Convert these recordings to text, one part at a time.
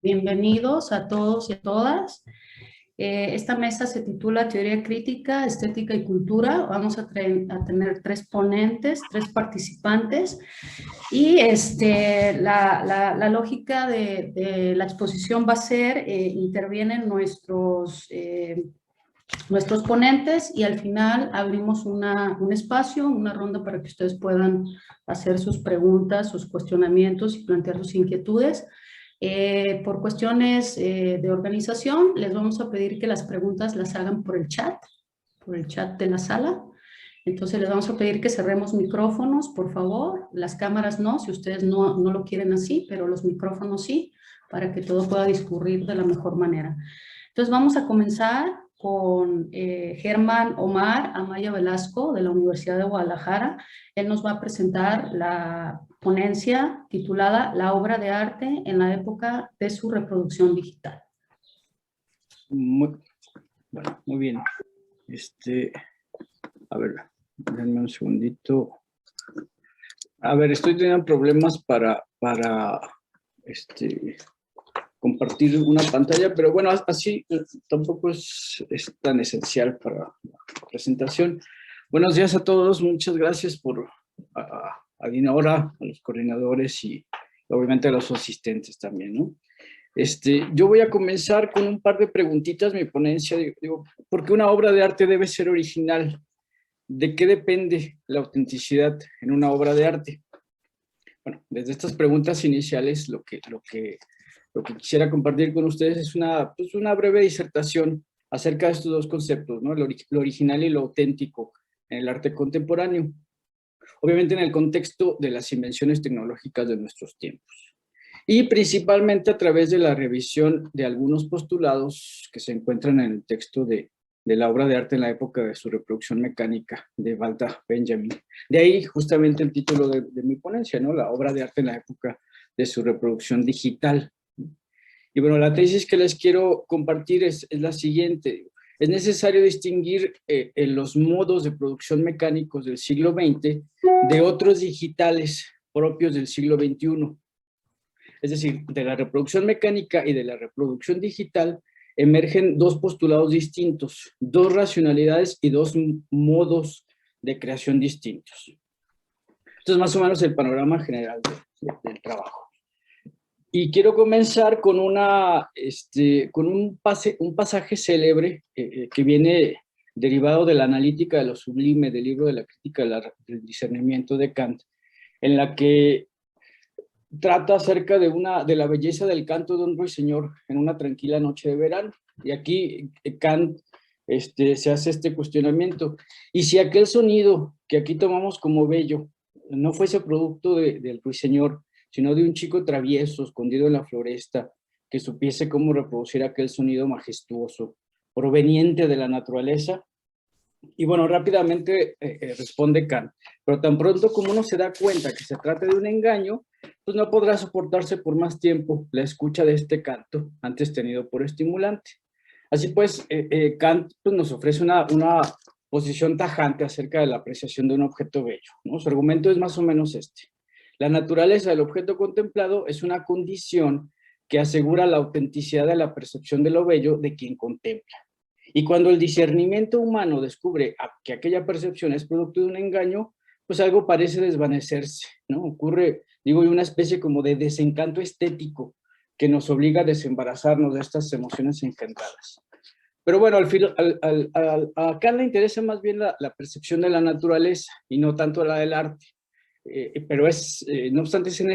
Bienvenidos a todos y a todas. Esta mesa se titula Teoría Crítica, Estética y Cultura. Vamos a tener tres ponentes, tres participantes. Y la lógica de la exposición va a ser, intervienen nuestros ponentes y al final abrimos un espacio, una ronda para que ustedes puedan hacer sus preguntas, sus cuestionamientos y plantear sus inquietudes. Por cuestiones de organización, les vamos a pedir que las preguntas las hagan por el chat de la sala. Entonces les vamos a pedir que cerremos micrófonos, por favor. Las cámaras no, si ustedes no lo quieren así, pero los micrófonos sí, para que todo pueda discurrir de la mejor manera. Entonces vamos a comenzar con Germán Omar Amaya Velasco de la Universidad de Guadalajara. Él nos va a presentar la ponencia titulada La obra de arte en la época de su reproducción digital. Muy bien. A ver, denme un segundito. A ver, estoy teniendo problemas para compartir una pantalla, pero bueno, así tampoco es tan esencial para la presentación. Buenos días a todos, muchas gracias a Dinora, a los coordinadores y obviamente a los asistentes también, ¿no? Yo voy a comenzar con un par de preguntitas, mi ponencia, digo, ¿por qué una obra de arte debe ser original? ¿De qué depende la autenticidad en una obra de arte? Bueno, desde estas preguntas iniciales, lo que quisiera compartir con ustedes es una breve disertación acerca de estos dos conceptos, ¿no? Lo original y lo auténtico en el arte contemporáneo. Obviamente en el contexto de las invenciones tecnológicas de nuestros tiempos. Y principalmente a través de la revisión de algunos postulados que se encuentran en el texto de la obra de arte en la época de su reproducción mecánica de Walter Benjamin. De ahí justamente el título de mi ponencia, ¿no? La obra de arte en la época de su reproducción digital. Y bueno, la tesis que les quiero compartir es la siguiente. Es necesario distinguir los modos de producción mecánicos del siglo XX de otros digitales propios del siglo XXI. Es decir, de la reproducción mecánica y de la reproducción digital emergen dos postulados distintos, dos racionalidades y dos modos de creación distintos. Esto es más o menos el panorama general del trabajo. Y quiero comenzar con un pasaje célebre que viene derivado de la analítica de lo sublime, del libro de la crítica del discernimiento de Kant, en la que trata acerca de la belleza del canto de un ruiseñor en una tranquila noche de verano. Y aquí Kant se hace este cuestionamiento. Y si aquel sonido que aquí tomamos como bello no fuese producto del ruiseñor, sino de un chico travieso, escondido en la floresta, que supiese cómo reproducir aquel sonido majestuoso, proveniente de la naturaleza. Y bueno, rápidamente responde Kant, pero tan pronto como uno se da cuenta que se trata de un engaño, pues no podrá soportarse por más tiempo la escucha de este canto, antes tenido por estimulante. Así pues, Kant pues, nos ofrece una posición tajante acerca de la apreciación de un objeto bello, ¿no? Su argumento es más o menos este. La naturaleza del objeto contemplado es una condición que asegura la autenticidad de la percepción de lo bello de quien contempla. Y cuando el discernimiento humano descubre que aquella percepción es producto de un engaño, pues algo parece desvanecerse, ¿no? Ocurre, digo, una especie como de desencanto estético que nos obliga a desembarazarnos de estas emociones encantadas. Pero bueno, a Kant le interesa más bien la percepción de la naturaleza y no tanto la del arte. Pero no obstante, es en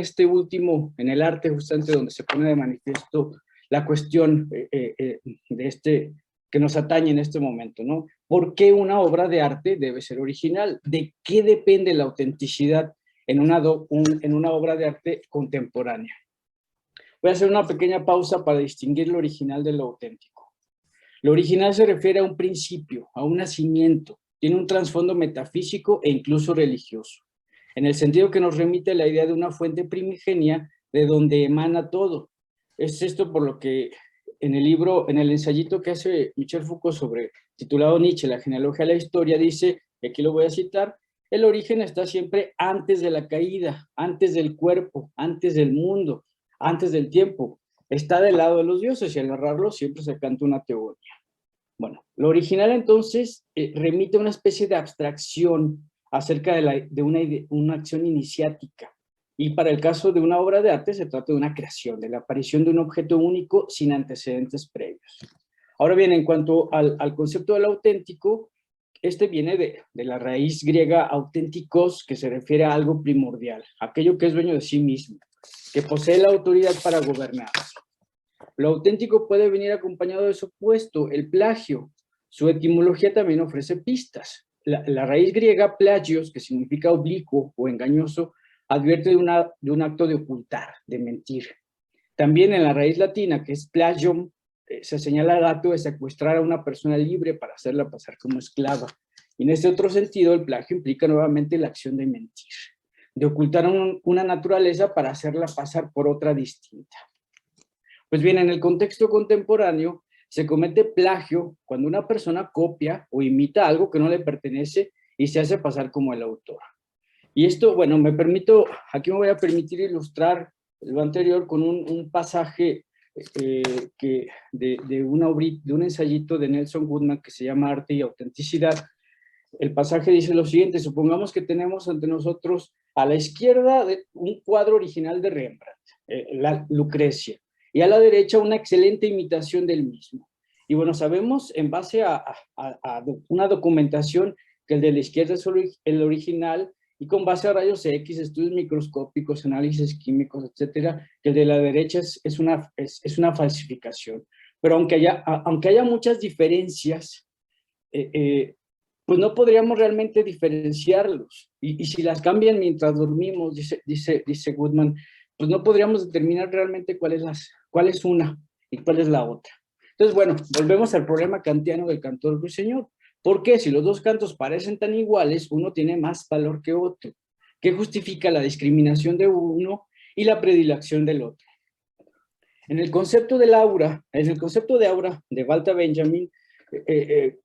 el arte justamente donde se pone de manifiesto la cuestión que nos atañe en este momento, ¿no? ¿Por qué una obra de arte debe ser original? ¿De qué depende la autenticidad en una obra de arte contemporánea? Voy a hacer una pequeña pausa para distinguir lo original de lo auténtico. Lo original se refiere a un principio, a un nacimiento, tiene un trasfondo metafísico e incluso religioso, en el sentido que nos remite a la idea de una fuente primigenia de donde emana todo. Es esto por lo que en el ensayito que hace Michel Foucault titulado Nietzsche, la genealogía de la historia, dice, y aquí lo voy a citar, el origen está siempre antes de la caída, antes del cuerpo, antes del mundo, antes del tiempo. está del lado de los dioses y al narrarlo siempre se canta una teoría. Bueno, lo original entonces remite a una especie de abstracción acerca de una acción iniciática. Y para el caso de una obra de arte se trata de una creación, de la aparición de un objeto único sin antecedentes previos. Ahora bien, en cuanto al concepto del auténtico, este viene de la raíz griega auténticos, que se refiere a algo primordial, aquello que es dueño de sí mismo, que posee la autoridad para gobernar. Lo auténtico puede venir acompañado de su opuesto, el plagio. Su etimología también ofrece pistas. La raíz griega plagios, que significa oblicuo o engañoso, advierte de un acto de ocultar, de mentir. También en la raíz latina, que es plagium, se señala el acto de secuestrar a una persona libre para hacerla pasar como esclava. Y en este otro sentido, el plagio implica nuevamente la acción de mentir, de ocultar una naturaleza para hacerla pasar por otra distinta. Pues bien, en el contexto contemporáneo, se comete plagio cuando una persona copia o imita algo que no le pertenece y se hace pasar como el autor. Y esto, bueno, aquí me voy a permitir ilustrar lo anterior con un pasaje de un ensayito de Nelson Goodman que se llama Arte y Autenticidad. El pasaje dice lo siguiente: supongamos que tenemos ante nosotros a la izquierda un cuadro original de Rembrandt, la Lucrecia, y a la derecha una excelente imitación del mismo. Y bueno, sabemos en base a una documentación que el de la izquierda es el original, y con base a rayos X, estudios microscópicos, análisis químicos, etcétera, que el de la derecha es una falsificación. Pero aunque haya muchas diferencias, pues no podríamos realmente diferenciarlos. Y si las cambian mientras dormimos, dice Goodman, pues no podríamos determinar realmente cuál es una y cuál es la otra. Entonces, bueno, volvemos al problema kantiano del cantor ruiseñor. ¿Por qué? Si los dos cantos parecen tan iguales, uno tiene más valor que otro. ¿Qué justifica la discriminación de uno y la predilección del otro? En el concepto de aura de Walter Benjamin,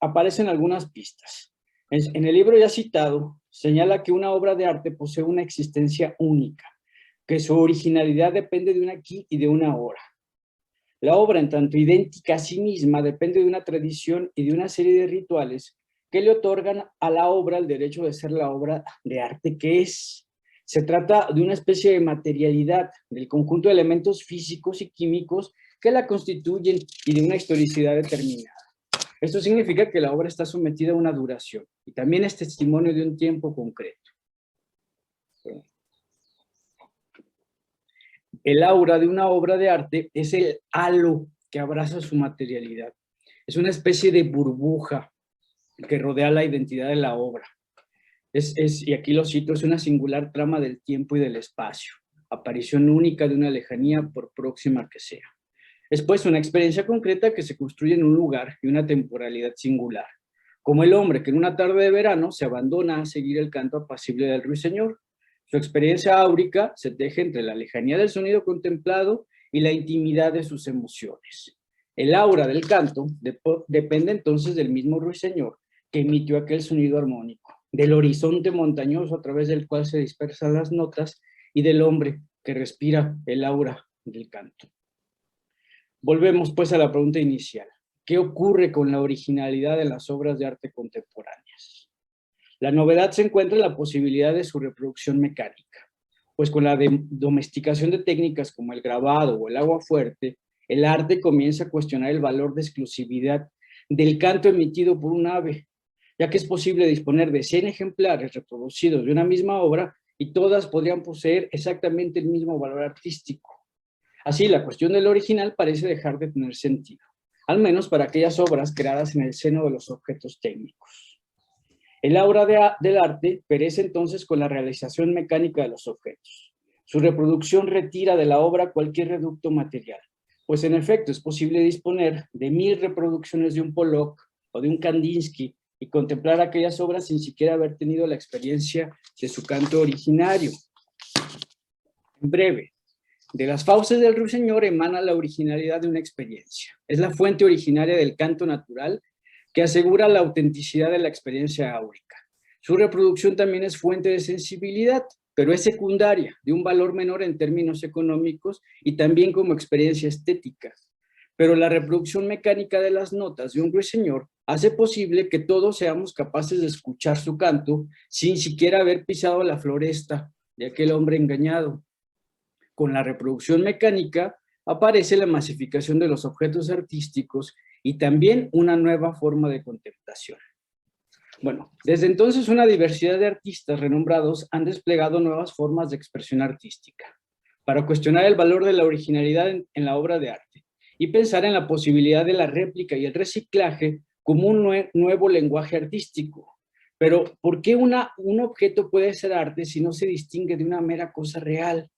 aparecen algunas pistas. En el libro ya citado, señala que una obra de arte posee una existencia única, que su originalidad depende de un aquí y de una ahora. La obra, en tanto idéntica a sí misma, depende de una tradición y de una serie de rituales que le otorgan a la obra el derecho de ser la obra de arte que es. Se trata de una especie de materialidad, del conjunto de elementos físicos y químicos que la constituyen y de una historicidad determinada. Esto significa que la obra está sometida a una duración y también es testimonio de un tiempo concreto. El aura de una obra de arte es el halo que abraza su materialidad. Es una especie de burbuja que rodea la identidad de la obra. Y aquí lo cito, es una singular trama del tiempo y del espacio, aparición única de una lejanía por próxima que sea. Es pues una experiencia concreta que se construye en un lugar y una temporalidad singular, como el hombre que en una tarde de verano se abandona a seguir el canto apacible del ruiseñor. Su experiencia áurica se teje entre la lejanía del sonido contemplado y la intimidad de sus emociones. El aura del canto depende entonces del mismo ruiseñor que emitió aquel sonido armónico, del horizonte montañoso a través del cual se dispersan las notas y del hombre que respira el aura del canto. Volvemos pues a la pregunta inicial. ¿Qué ocurre con la originalidad de las obras de arte contemporáneas? La novedad se encuentra en la posibilidad de su reproducción mecánica, pues con la domesticación de técnicas como el grabado o el agua fuerte, el arte comienza a cuestionar el valor de exclusividad del canto emitido por un ave, ya que es posible disponer de 100 ejemplares reproducidos de una misma obra y todas podrían poseer exactamente el mismo valor artístico. Así, la cuestión del original parece dejar de tener sentido, al menos para aquellas obras creadas en el seno de los objetos técnicos. El aura del arte perece entonces con la realización mecánica de los objetos. Su reproducción retira de la obra cualquier reducto material, pues en efecto es posible disponer de 1000 reproducciones de un Pollock o de un Kandinsky y contemplar aquellas obras sin siquiera haber tenido la experiencia de su canto originario. En breve, de las fauces del ruiseñor emana la originalidad de una experiencia. Es la fuente originaria del canto natural que asegura la autenticidad de la experiencia áurica. Su reproducción también es fuente de sensibilidad, pero es secundaria, de un valor menor en términos económicos y también como experiencia estética. Pero la reproducción mecánica de las notas de un ruiseñor hace posible que todos seamos capaces de escuchar su canto sin siquiera haber pisado la floresta de aquel hombre engañado. Con la reproducción mecánica aparece la masificación de los objetos artísticos y también una nueva forma de contemplación. Bueno, desde entonces una diversidad de artistas renombrados han desplegado nuevas formas de expresión artística para cuestionar el valor de la originalidad en la obra de arte y pensar en la posibilidad de la réplica y el reciclaje como un nuevo lenguaje artístico. Pero, ¿por qué un objeto puede ser arte si no se distingue de una mera cosa real?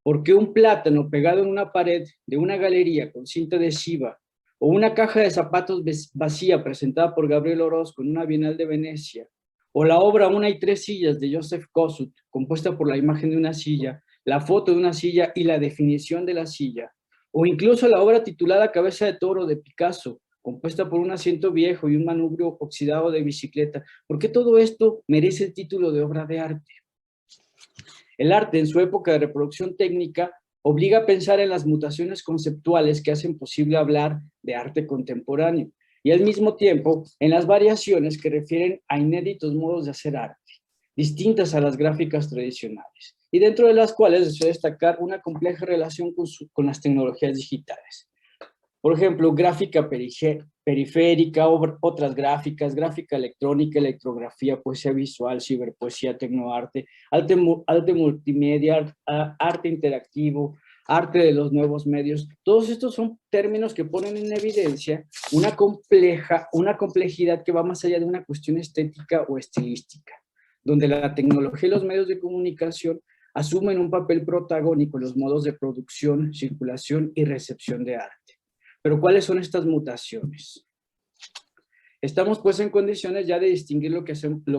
¿Por qué un plátano pegado en una pared de una galería con cinta adhesiva o una caja de zapatos vacía presentada por Gabriel Orozco en una Bienal de Venecia, o la obra Una y tres sillas de Joseph Kosuth, compuesta por la imagen de una silla, la foto de una silla y la definición de la silla, o incluso la obra titulada Cabeza de Toro de Picasso, compuesta por un asiento viejo y un manubrio oxidado de bicicleta? ¿Por qué todo esto merece el título de obra de arte? El arte, en su época de reproducción técnica, obliga a pensar en las mutaciones conceptuales que hacen posible hablar de arte contemporáneo y al mismo tiempo en las variaciones que refieren a inéditos modos de hacer arte, distintas a las gráficas tradicionales, y dentro de las cuales deseo destacar una compleja relación con las tecnologías digitales. Por ejemplo, gráfica periférica, otras gráficas, gráfica electrónica, electrografía, poesía visual, ciberpoesía, tecnoarte, arte multimedia, arte interactivo, arte de los nuevos medios. Todos estos son términos que ponen en evidencia una complejidad que va más allá de una cuestión estética o estilística, donde la tecnología y los medios de comunicación asumen un papel protagónico en los modos de producción, circulación y recepción de arte. Pero ¿cuáles son estas mutaciones? Estamos pues en condiciones ya de distinguir lo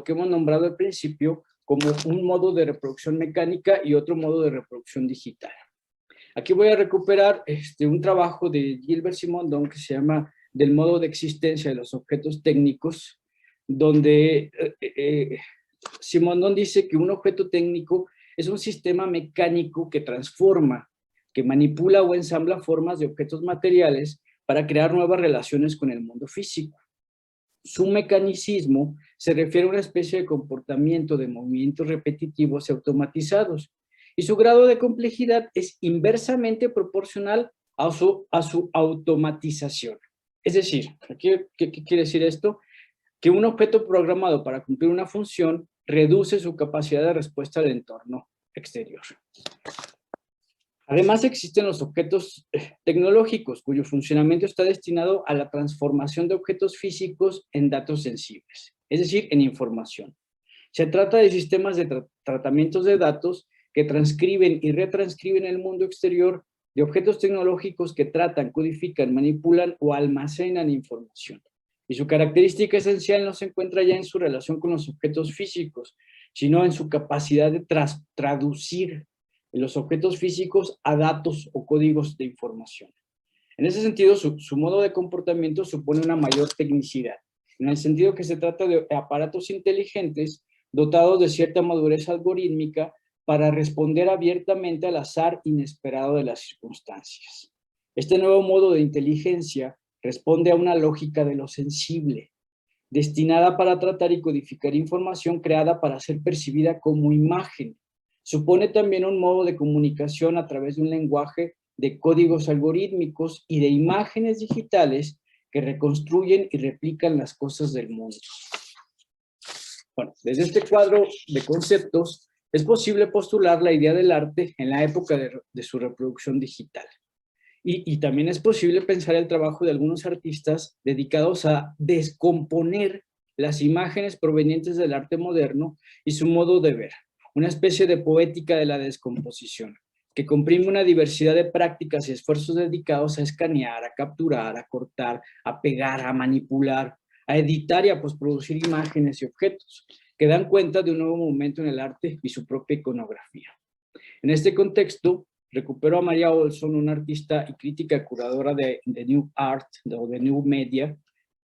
que hemos nombrado al principio como un modo de reproducción mecánica y otro modo de reproducción digital. Aquí voy a recuperar un trabajo de Gilbert Simondon que se llama Del modo de existencia de los objetos técnicos, donde Simondon dice que un objeto técnico es un sistema mecánico que transforma, que manipula o ensambla formas de objetos materiales para crear nuevas relaciones con el mundo físico. Su mecanicismo se refiere a una especie de comportamiento de movimientos repetitivos y automatizados, y su grado de complejidad es inversamente proporcional a su automatización. Es decir, ¿qué quiere decir esto? Que un objeto programado para cumplir una función reduce su capacidad de respuesta al entorno exterior. Además, existen los objetos tecnológicos, cuyo funcionamiento está destinado a la transformación de objetos físicos en datos sensibles, es decir, en información. Se trata de sistemas de tratamientos de datos que transcriben y retranscriben el mundo exterior, de objetos tecnológicos que tratan, codifican, manipulan o almacenan información. Y su característica esencial no se encuentra ya en su relación con los objetos físicos, sino en su capacidad de traducir los objetos físicos a datos o códigos de información. En ese sentido, su modo de comportamiento supone una mayor tecnicidad, en el sentido que se trata de aparatos inteligentes dotados de cierta madurez algorítmica para responder abiertamente al azar inesperado de las circunstancias. Este nuevo modo de inteligencia responde a una lógica de lo sensible, destinada para tratar y codificar información creada para ser percibida como imagen. Supone también un modo de comunicación a través de un lenguaje de códigos algorítmicos y de imágenes digitales que reconstruyen y replican las cosas del mundo. Bueno, desde este cuadro de conceptos es posible postular la idea del arte en la época de su reproducción digital. Y también es posible pensar el trabajo de algunos artistas dedicados a descomponer las imágenes provenientes del arte moderno y su modo de ver, una especie de poética de la descomposición, que comprime una diversidad de prácticas y esfuerzos dedicados a escanear, a capturar, a cortar, a pegar, a manipular, a editar y a postproducir imágenes y objetos, que dan cuenta de un nuevo momento en el arte y su propia iconografía. En este contexto, recupero a María Olson, una artista y crítica curadora de New Art, o de New Media,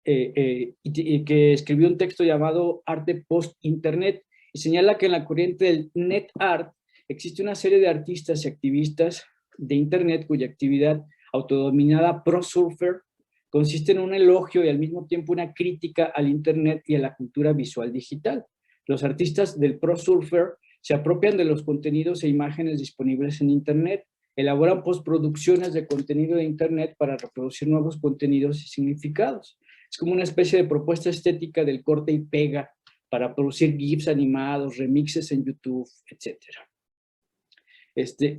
que escribió un texto llamado Arte Post-Internet, y señala que en la corriente del Net Art existe una serie de artistas y activistas de Internet cuya actividad autodenominada ProSurfer consiste en un elogio y al mismo tiempo una crítica al Internet y a la cultura visual digital. Los artistas del ProSurfer se apropian de los contenidos e imágenes disponibles en Internet, elaboran postproducciones de contenido de Internet para reproducir nuevos contenidos y significados. Es como una especie de propuesta estética del corte y pega para producir GIFs animados, remixes en YouTube, etc.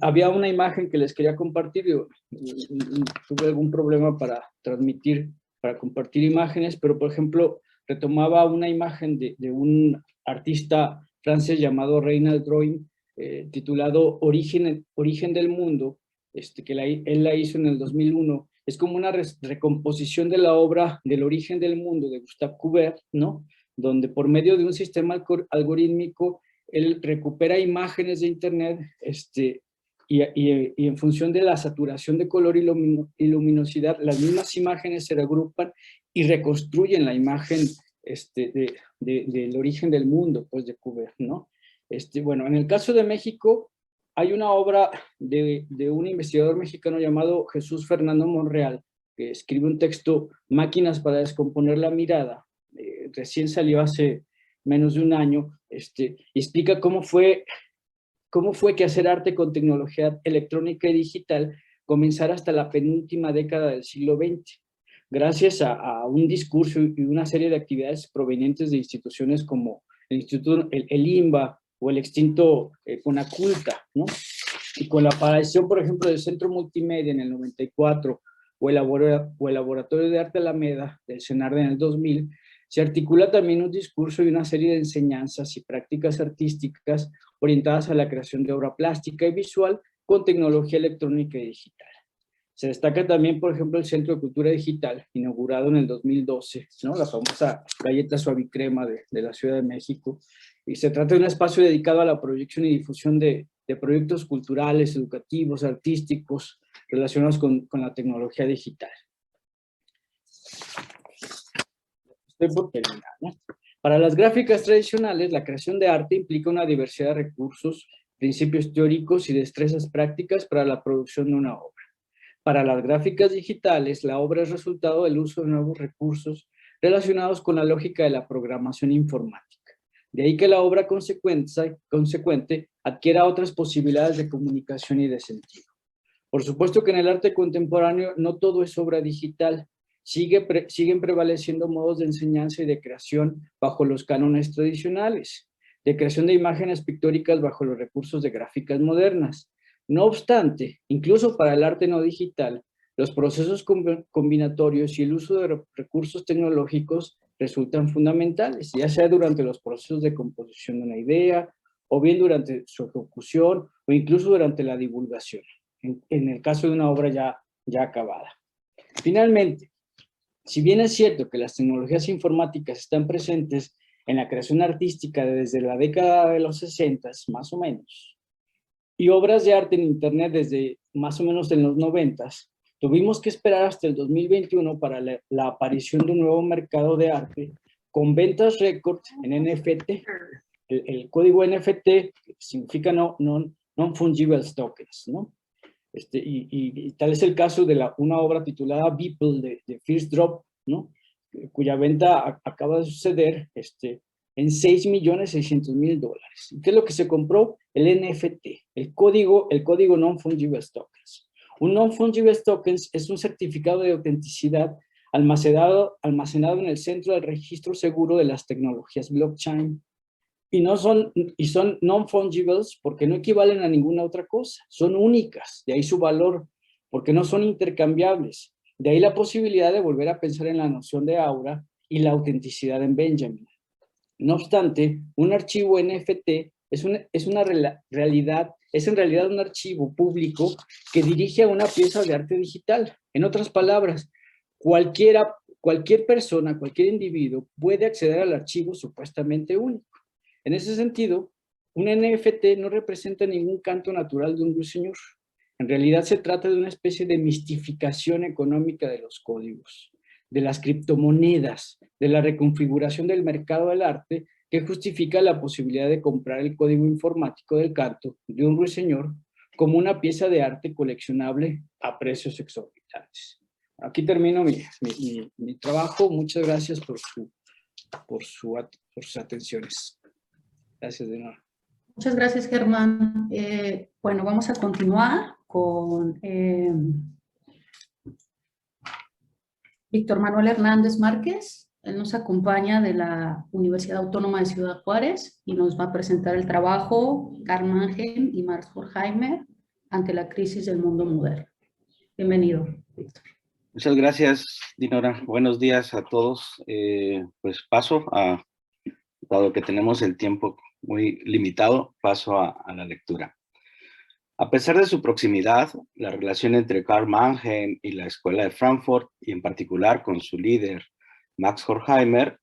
Había una imagen que les quería compartir. Yo tuve algún problema para compartir imágenes, pero por ejemplo, retomaba una imagen de un artista francés llamado Reinald Drouin, titulado Origen del Mundo, él la hizo en el 2001. Es como una recomposición de la obra del Origen del Mundo de Gustave Courbet, ¿no? Donde por medio de un sistema algorítmico, él recupera imágenes de Internet y en función de la saturación de color y luminosidad, las mismas imágenes se regrupan y reconstruyen la imagen del Origen del Mundo, pues de Courbet, ¿no? Bueno, en el caso de México, hay una obra de un investigador mexicano llamado Jesús Fernando Monreal, que escribe un texto, Máquinas para descomponer la mirada, recién salió hace menos de un año, y explica cómo fue que hacer arte con tecnología electrónica y digital comenzara hasta la penúltima década del siglo XX, gracias a un discurso y una serie de actividades provenientes de instituciones como el INBA o el extinto Conaculta, ¿no? Y con la aparición, por ejemplo, del Centro Multimedia en el 94 o el Laboratorio de Arte Alameda del CENARD en el 2000, se articula también un discurso y una serie de enseñanzas y prácticas artísticas orientadas a la creación de obra plástica y visual con tecnología electrónica y digital. Se destaca también, por ejemplo, el Centro de Cultura Digital, inaugurado en el 2012, ¿no? La famosa galleta suavicrema de la Ciudad de México. Y se trata de un espacio dedicado a la proyección y difusión de proyectos culturales, educativos, artísticos, relacionados con la tecnología digital. Estoy por terminar, ¿no? Para las gráficas tradicionales, la creación de arte implica una diversidad de recursos, principios teóricos y destrezas prácticas para la producción de una obra. Para las gráficas digitales, la obra es resultado del uso de nuevos recursos relacionados con la lógica de la programación informática. De ahí que la obra consecuente adquiera otras posibilidades de comunicación y de sentido. Por supuesto que en el arte contemporáneo no todo es obra digital. Siguen prevaleciendo modos de enseñanza y de creación bajo los cánones tradicionales, de creación de imágenes pictóricas bajo los recursos de gráficas modernas. No obstante, incluso para el arte no digital, los procesos combinatorios y el uso de recursos tecnológicos resultan fundamentales, ya sea durante los procesos de composición de una idea, o bien durante su ejecución, o incluso durante la divulgación, en el caso de una obra ya acabada. Finalmente, si bien es cierto que las tecnologías informáticas están presentes en la creación artística desde la década de los 60, más o menos, y obras de arte en Internet desde más o menos en los 90, tuvimos que esperar hasta el 2021 para la aparición de un nuevo mercado de arte con ventas récord en NFT. El código NFT significa Non-Fungible Tokens, ¿no? Y tal es el caso de una obra titulada Beeple de First Drop, ¿no? Cuya venta acaba de suceder en $6.600.000. ¿Qué es lo que se compró? El NFT, el código Non-Fungible Tokens. Un Non-Fungible Tokens es un certificado de autenticidad almacenado en el centro del registro seguro de las tecnologías blockchain. Son non-fungibles porque no equivalen a ninguna otra cosa, son únicas, de ahí su valor, porque no son intercambiables, de ahí la posibilidad de volver a pensar en la noción de aura y la autenticidad en Benjamin. No obstante, un archivo NFT es en realidad un archivo público que dirige a una pieza de arte digital. En otras palabras, cualquier persona, cualquier individuo puede acceder al archivo supuestamente único. En ese sentido, un NFT no representa ningún canto natural de un ruiseñor. En realidad se trata de una especie de mistificación económica de los códigos, de las criptomonedas, de la reconfiguración del mercado del arte que justifica la posibilidad de comprar el código informático del canto de un ruiseñor como una pieza de arte coleccionable a precios exorbitantes. Aquí termino mi trabajo. Muchas gracias por sus atenciones. Gracias de nuevo. Muchas gracias, Germán. Bueno, vamos a continuar con Víctor Manuel Hernández Márquez. Él nos acompaña de la Universidad Autónoma de Ciudad Juárez y nos va a presentar el trabajo Carl Mannheim y Max Horkheimer ante la crisis del mundo moderno. Bienvenido, Víctor. Muchas gracias, Dinora. Buenos días a todos. Pues dado que tenemos el tiempo muy limitado, paso a la lectura. A pesar de su proximidad, la relación entre Carl Mannheim y la Escuela de Frankfurt, y en particular con su líder, Max Horkheimer,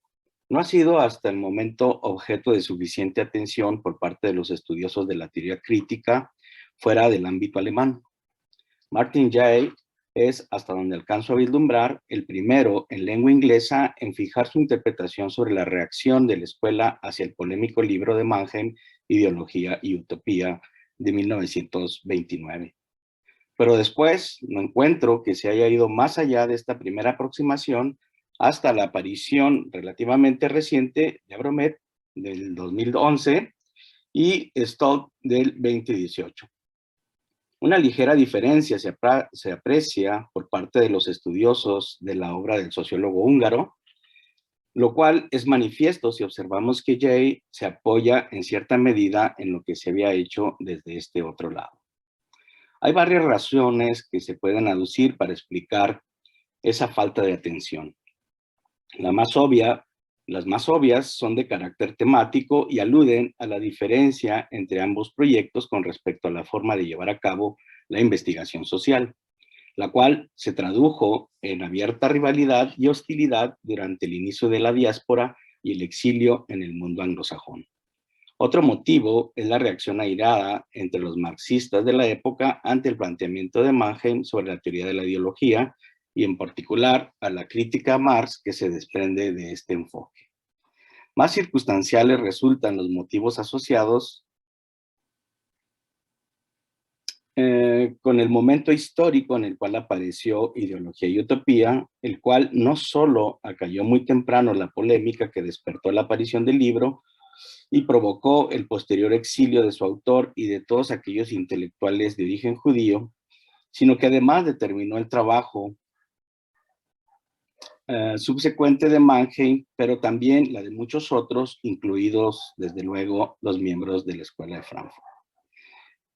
no ha sido hasta el momento objeto de suficiente atención por parte de los estudiosos de la teoría crítica fuera del ámbito alemán. Martin Jay es, hasta donde alcanzo a vislumbrar, el primero en lengua inglesa en fijar su interpretación sobre la reacción de la escuela hacia el polémico libro de Mannheim, Ideología y Utopía, de 1929. Pero después no encuentro que se haya ido más allá de esta primera aproximación hasta la aparición relativamente reciente de Bromet del 2011 y Stoll del 2018. Una ligera diferencia se aprecia por parte de los estudiosos de la obra del sociólogo húngaro, lo cual es manifiesto si observamos que Jay se apoya en cierta medida en lo que se había hecho desde este otro lado. Hay varias razones que se pueden aducir para explicar esa falta de atención. Las más obvias son de carácter temático y aluden a la diferencia entre ambos proyectos con respecto a la forma de llevar a cabo la investigación social, la cual se tradujo en abierta rivalidad y hostilidad durante el inicio de la diáspora y el exilio en el mundo anglosajón. Otro motivo es la reacción airada entre los marxistas de la época ante el planteamiento de Mannheim sobre la teoría de la ideología y en particular a la crítica a Marx que se desprende de este enfoque. Más circunstanciales resultan los motivos asociados con el momento histórico en el cual apareció Ideología y Utopía, el cual no solo acalló muy temprano la polémica que despertó la aparición del libro y provocó el posterior exilio de su autor y de todos aquellos intelectuales de origen judío, sino que además determinó el trabajo subsecuente de Mannheim, pero también la de muchos otros, incluidos desde luego los miembros de la Escuela de Frankfurt.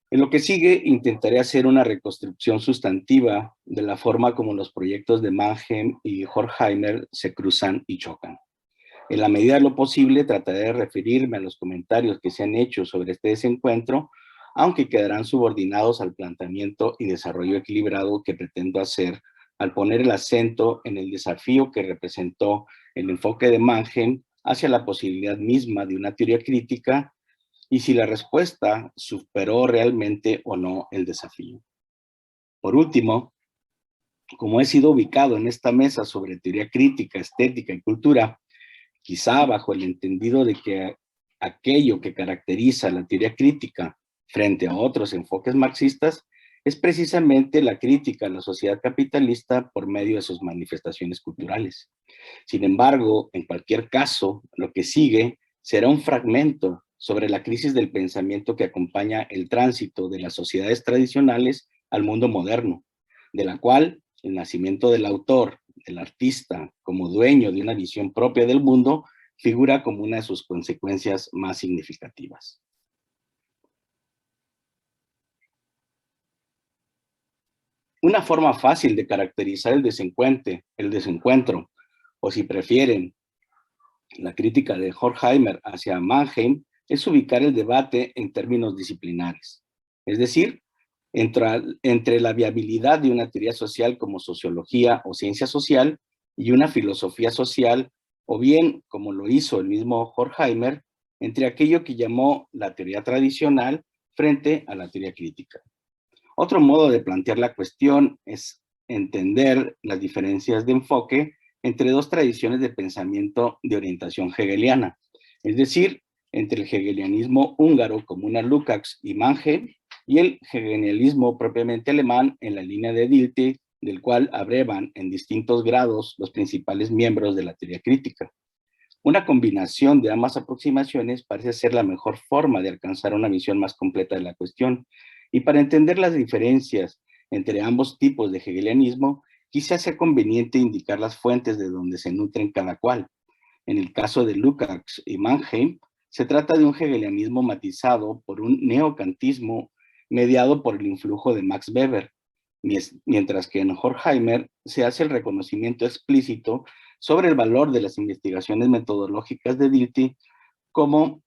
En lo que sigue, intentaré hacer una reconstrucción sustantiva de la forma como los proyectos de Mannheim y Horkheimer se cruzan y chocan. En la medida de lo posible, trataré de referirme a los comentarios que se han hecho sobre este desencuentro, aunque quedarán subordinados al planteamiento y desarrollo equilibrado que pretendo hacer al poner el acento en el desafío que representó el enfoque de Mannheim hacia la posibilidad misma de una teoría crítica y si la respuesta superó realmente o no el desafío. Por último, como he sido ubicado en esta mesa sobre teoría crítica, estética y cultura, quizá bajo el entendido de que aquello que caracteriza la teoría crítica frente a otros enfoques marxistas es precisamente la crítica a la sociedad capitalista por medio de sus manifestaciones culturales. Sin embargo, en cualquier caso, lo que sigue será un fragmento sobre la crisis del pensamiento que acompaña el tránsito de las sociedades tradicionales al mundo moderno, de la cual el nacimiento del autor, del artista, como dueño de una visión propia del mundo, figura como una de sus consecuencias más significativas. Una forma fácil de caracterizar el desencuentro, o si prefieren, la crítica de Horkheimer hacia Mannheim, es ubicar el debate en términos disciplinares. Es decir, entre la viabilidad de una teoría social como sociología o ciencia social y una filosofía social, o bien, como lo hizo el mismo Horkheimer, entre aquello que llamó la teoría tradicional frente a la teoría crítica. Otro modo de plantear la cuestión es entender las diferencias de enfoque entre dos tradiciones de pensamiento de orientación hegeliana, es decir, entre el hegelianismo húngaro como una Lukács y Mannheim y el hegelianismo propiamente alemán en la línea de Dilthey, del cual abrevan en distintos grados los principales miembros de la teoría crítica. Una combinación de ambas aproximaciones parece ser la mejor forma de alcanzar una visión más completa de la cuestión, y para entender las diferencias entre ambos tipos de hegelianismo, quizás sea conveniente indicar las fuentes de donde se nutren cada cual. En el caso de Lukács y Mannheim, se trata de un hegelianismo matizado por un neocantismo mediado por el influjo de Max Weber, mientras que en Horkheimer se hace el reconocimiento explícito sobre el valor de las investigaciones metodológicas de Dilthey, como,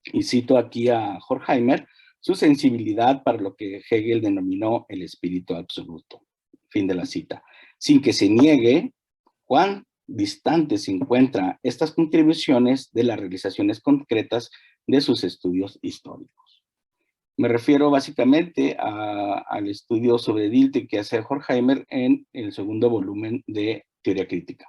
y cito aquí a Horkheimer, su sensibilidad para lo que Hegel denominó el espíritu absoluto. Fin de la cita. Sin que se niegue cuán distante se encuentran estas contribuciones de las realizaciones concretas de sus estudios históricos. Me refiero básicamente al estudio sobre Dilthey que hace Horkheimer en el segundo volumen de Teoría Crítica.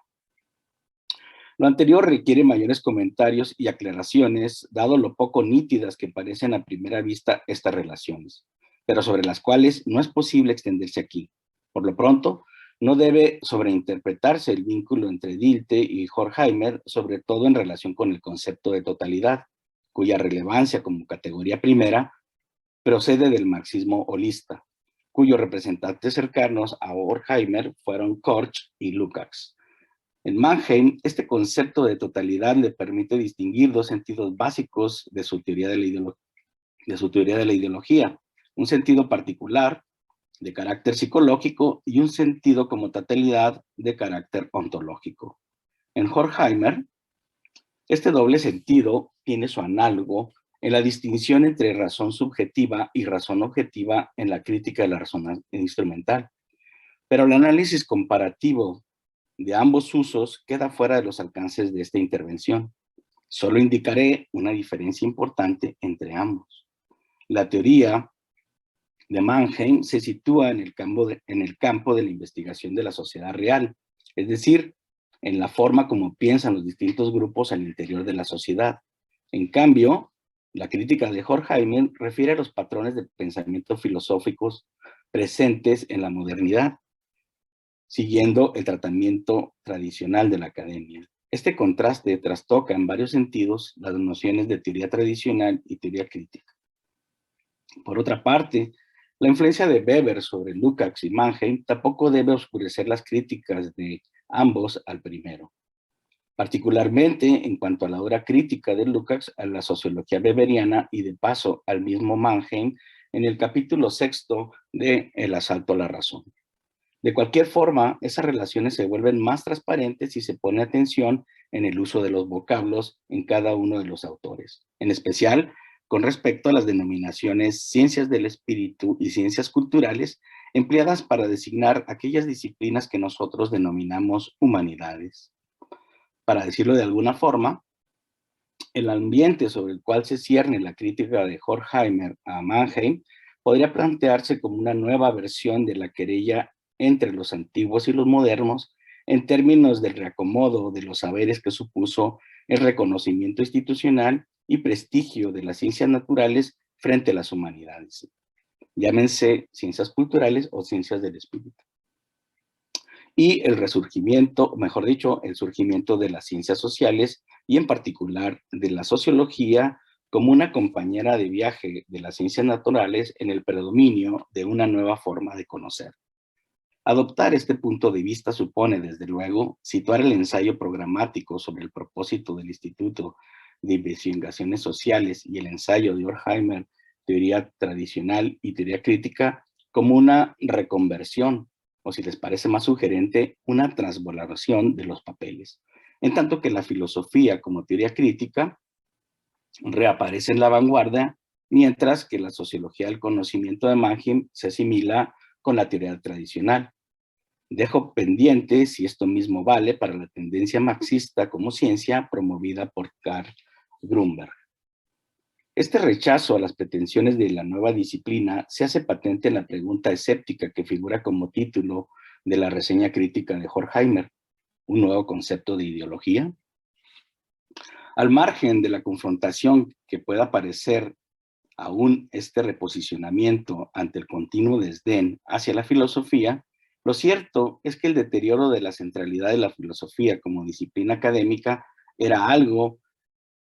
Lo anterior requiere mayores comentarios y aclaraciones, dado lo poco nítidas que parecen a primera vista estas relaciones, pero sobre las cuales no es posible extenderse aquí. Por lo pronto, no debe sobreinterpretarse el vínculo entre Dilthey y Horkheimer, sobre todo en relación con el concepto de totalidad, cuya relevancia como categoría primera procede del marxismo holista, cuyos representantes cercanos a Horkheimer fueron Korsch y Lukács. En Mannheim, este concepto de totalidad le permite distinguir dos sentidos básicos de su teoría de la ideología, un sentido particular de carácter psicológico y un sentido como totalidad de carácter ontológico. En Horkheimer, este doble sentido tiene su análogo en la distinción entre razón subjetiva y razón objetiva en la crítica de la razón instrumental. Pero el análisis comparativo de ambos usos queda fuera de los alcances de esta intervención. Solo indicaré una diferencia importante entre ambos. La teoría de Mannheim se sitúa en el campo de la investigación de la sociedad real, es decir, en la forma como piensan los distintos grupos al interior de la sociedad. En cambio, la crítica de Horkheimer refiere a los patrones de pensamiento filosóficos presentes en la modernidad, siguiendo el tratamiento tradicional de la academia. Este contraste trastoca en varios sentidos las nociones de teoría tradicional y teoría crítica. Por otra parte, la influencia de Weber sobre Lukács y Mannheim tampoco debe oscurecer las críticas de ambos al primero, particularmente en cuanto a la obra crítica de Lukács a la sociología weberiana y de paso al mismo Mannheim en el capítulo 6 de El asalto a la razón. De cualquier forma, esas relaciones se vuelven más transparentes si se pone atención en el uso de los vocablos en cada uno de los autores, en especial con respecto a las denominaciones ciencias del espíritu y ciencias culturales empleadas para designar aquellas disciplinas que nosotros denominamos humanidades. Para decirlo de alguna forma, el ambiente sobre el cual se cierne la crítica de Horkheimer a Mannheim podría plantearse como una nueva versión de la querella entre los antiguos y los modernos en términos del reacomodo de los saberes que supuso el reconocimiento institucional y prestigio de las ciencias naturales frente a las humanidades. Llámense ciencias culturales o ciencias del espíritu. Y el resurgimiento, mejor dicho, el surgimiento de las ciencias sociales y en particular de la sociología como una compañera de viaje de las ciencias naturales en el predominio de una nueva forma de conocer. Adoptar este punto de vista supone, desde luego, situar el ensayo programático sobre el propósito del Instituto de Investigaciones Sociales y el ensayo de Horkheimer, teoría tradicional y teoría crítica, como una reconversión, o si les parece más sugerente, una transvaloración de los papeles, en tanto que la filosofía como teoría crítica reaparece en la vanguardia, mientras que la sociología del conocimiento de Mannheim se asimila con la teoría tradicional. Dejo pendiente si esto mismo vale para la tendencia marxista como ciencia promovida por Karl Grünberg. Este rechazo a las pretensiones de la nueva disciplina se hace patente en la pregunta escéptica que figura como título de la reseña crítica de Horkheimer, ¿un nuevo concepto de ideología? Al margen de la confrontación que pueda parecer aún este reposicionamiento ante el continuo desdén hacia la filosofía, lo cierto es que el deterioro de la centralidad de la filosofía como disciplina académica era algo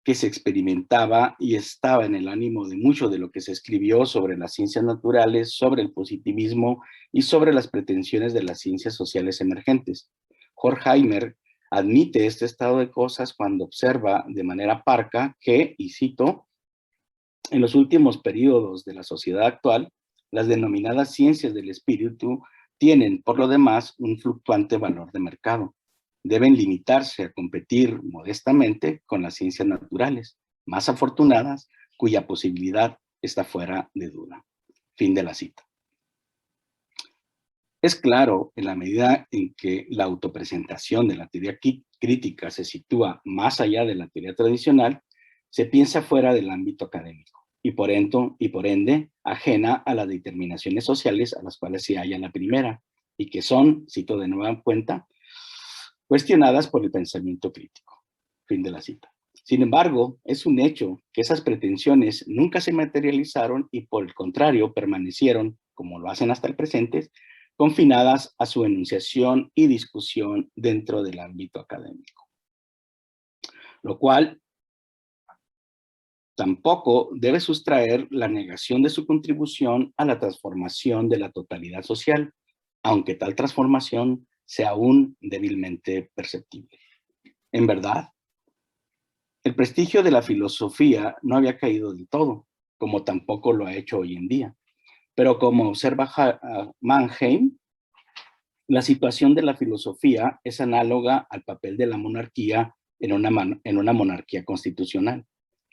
que se experimentaba y estaba en el ánimo de mucho de lo que se escribió sobre las ciencias naturales, sobre el positivismo y sobre las pretensiones de las ciencias sociales emergentes. Horkheimer admite este estado de cosas cuando observa de manera parca que, y cito, en los últimos periodos de la sociedad actual, las denominadas ciencias del espíritu tienen, por lo demás, un fluctuante valor de mercado. Deben limitarse a competir modestamente con las ciencias naturales, más afortunadas, cuya posibilidad está fuera de duda. Fin de la cita. Es claro, en la medida en que la autopresentación de la teoría crítica se sitúa más allá de la teoría tradicional, se piensa fuera del ámbito académico y por ende ajena a las determinaciones sociales a las cuales se halla la primera y que son, cito de nueva cuenta, cuestionadas por el pensamiento crítico. Fin de la cita. Sin embargo, es un hecho que esas pretensiones nunca se materializaron y por el contrario permanecieron, como lo hacen hasta el presente, confinadas a su enunciación y discusión dentro del ámbito académico. Lo cual tampoco debe sustraer la negación de su contribución a la transformación de la totalidad social, aunque tal transformación sea aún débilmente perceptible. En verdad, el prestigio de la filosofía no había caído del todo, como tampoco lo ha hecho hoy en día. Pero como observa Mannheim, la situación de la filosofía es análoga al papel de la monarquía en una monarquía constitucional.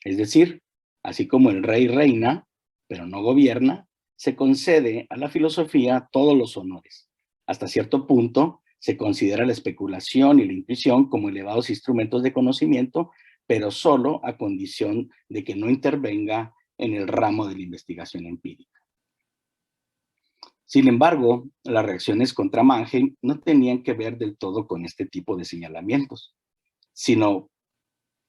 Es decir, así como el rey reina, pero no gobierna, se concede a la filosofía todos los honores. Hasta cierto punto, se considera la especulación y la intuición como elevados instrumentos de conocimiento, pero solo a condición de que no intervenga en el ramo de la investigación empírica. Sin embargo, las reacciones contra Mannheim no tenían que ver del todo con este tipo de señalamientos, sino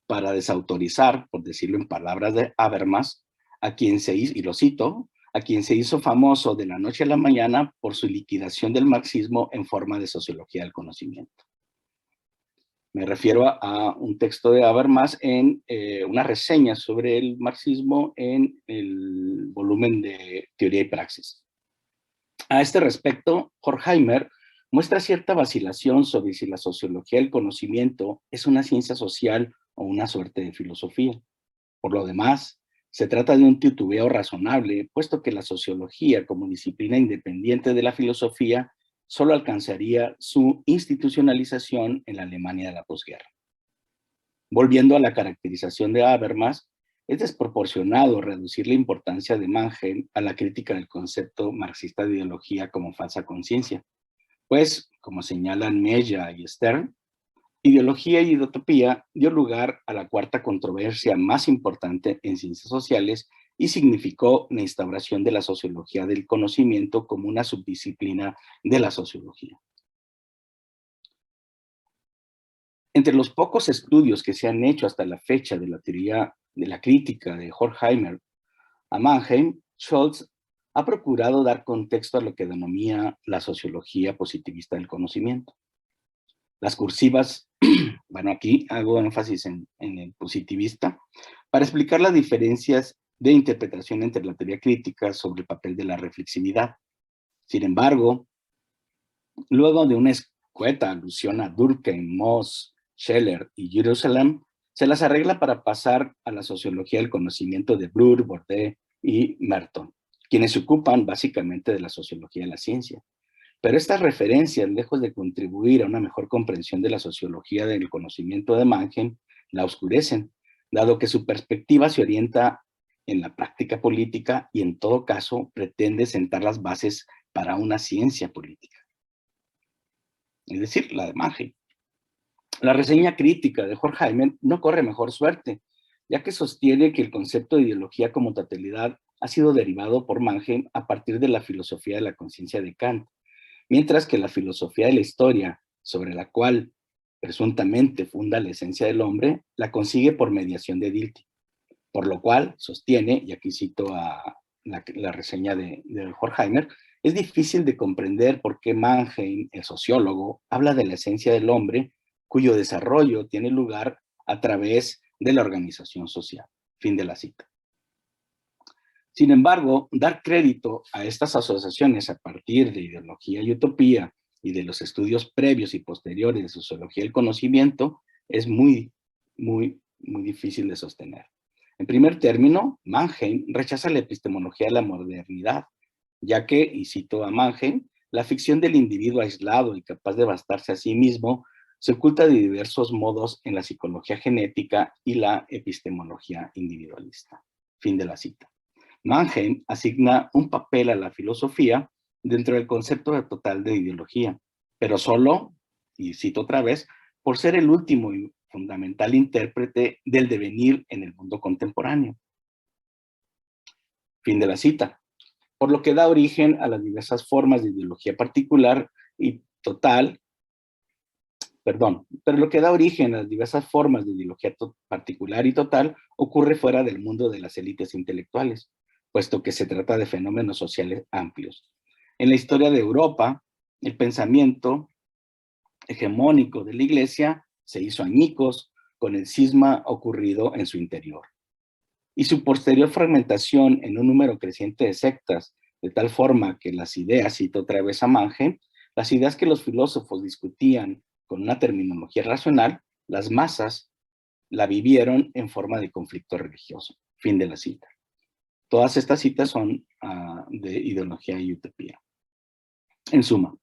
para desautorizar, por decirlo en palabras de Habermas, a quien se hizo, y lo cito, a quien se hizo famoso de la noche a la mañana por su liquidación del marxismo en forma de sociología del conocimiento. Me refiero a un texto de Habermas en una reseña sobre el marxismo en el volumen de Teoría y Praxis. A este respecto, Horkheimer muestra cierta vacilación sobre si la sociología del conocimiento es una ciencia social o una suerte de filosofía. Por lo demás, se trata de un titubeo razonable, puesto que la sociología como disciplina independiente de la filosofía solo alcanzaría su institucionalización en la Alemania de la posguerra. Volviendo a la caracterización de Habermas, es desproporcionado reducir la importancia de Mannheim a la crítica del concepto marxista de ideología como falsa conciencia, pues, como señalan Mella y Stern, ideología y idiotopía dio lugar a la cuarta controversia más importante en ciencias sociales y significó la instauración de la sociología del conocimiento como una subdisciplina de la sociología. Entre los pocos estudios que se han hecho hasta la fecha de la teoría de la crítica de Horkheimer a Mannheim, Scholz ha procurado dar contexto a lo que denomina la sociología positivista del conocimiento. Las cursivas, bueno, aquí hago énfasis en el positivista, para explicar las diferencias de interpretación entre la teoría crítica sobre el papel de la reflexividad. Sin embargo, luego de una escueta alusión a Durkheim, Moss, Scheller y Jerusalem, se las arregla para pasar a la sociología del conocimiento de Bloor, Bourdieu y Merton, quienes se ocupan básicamente de la sociología de la ciencia. Pero estas referencias, lejos de contribuir a una mejor comprensión de la sociología del conocimiento de Mannheim, la oscurecen, dado que su perspectiva se orienta en la práctica política y en todo caso pretende sentar las bases para una ciencia política. Es decir, la de Mannheim. La reseña crítica de Horkheimer no corre mejor suerte, ya que sostiene que el concepto de ideología como totalidad ha sido derivado por Mannheim a partir de la filosofía de la conciencia de Kant, mientras que la filosofía de la historia, sobre la cual presuntamente funda la esencia del hombre, la consigue por mediación de Dilthey, por lo cual sostiene, y aquí cito a la reseña de Horkheimer, es difícil de comprender por qué Mannheim, el sociólogo, habla de la esencia del hombre, cuyo desarrollo tiene lugar a través de la organización social. Fin de la cita. Sin embargo, dar crédito a estas asociaciones a partir de ideología y utopía y de los estudios previos y posteriores de sociología del conocimiento es muy difícil de sostener. En primer término, Mannheim rechaza la epistemología de la modernidad, ya que, y cito a Mannheim, la ficción del individuo aislado y capaz de bastarse a sí mismo se oculta de diversos modos en la psicología genética y la epistemología individualista. Fin de la cita. Mannheim asigna un papel a la filosofía dentro del concepto total de ideología, pero solo, y cito otra vez, por ser el último y fundamental intérprete del devenir en el mundo contemporáneo. Fin de la cita. Por lo que da origen a las diversas formas de ideología particular y total, pero lo que da origen a las diversas formas de ideología particular y total ocurre fuera del mundo de las élites intelectuales, puesto que se trata de fenómenos sociales amplios. En la historia de Europa, el pensamiento hegemónico de la Iglesia se hizo añicos con el cisma ocurrido en su interior. Y su posterior fragmentación en un número creciente de sectas, de tal forma que las ideas, cito otra vez a Mannheim, las ideas que los filósofos discutían con una terminología racional, las masas la vivieron en forma de conflicto religioso. Fin de la cita. Todas estas citas son de ideología y utopía. En suma,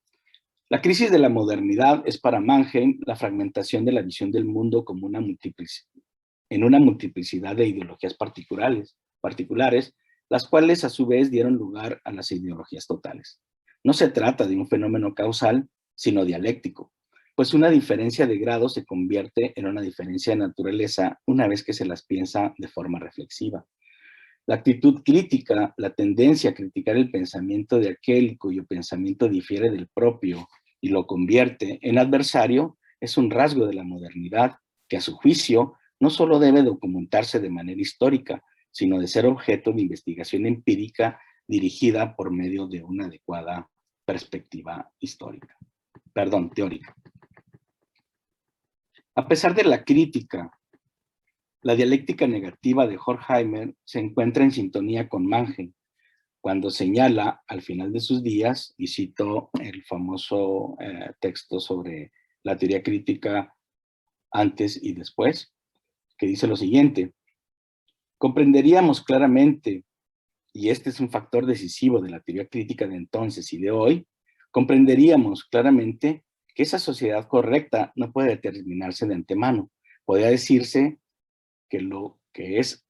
la crisis de la modernidad es para Mannheim la fragmentación de la visión del mundo como una multiplicidad de ideologías particulares, las cuales a su vez dieron lugar a las ideologías totales. No se trata de un fenómeno causal, sino dialéctico, pues una diferencia de grado se convierte en una diferencia de naturaleza una vez que se las piensa de forma reflexiva. La actitud crítica, la tendencia a criticar el pensamiento de aquel cuyo pensamiento difiere del propio y lo convierte en adversario, es un rasgo de la modernidad que a su juicio no solo debe documentarse de manera histórica, sino de ser objeto de investigación empírica dirigida por medio de una adecuada perspectiva teórica. A pesar de la crítica, la dialéctica negativa de Horkheimer se encuentra en sintonía con Mannheim, cuando señala al final de sus días, y cito el famoso texto sobre la teoría crítica antes y después, que dice lo siguiente: comprenderíamos claramente, y este es un factor decisivo de la teoría crítica de entonces y de hoy, comprenderíamos claramente que esa sociedad correcta no puede determinarse de antemano. Podría decirse lo que es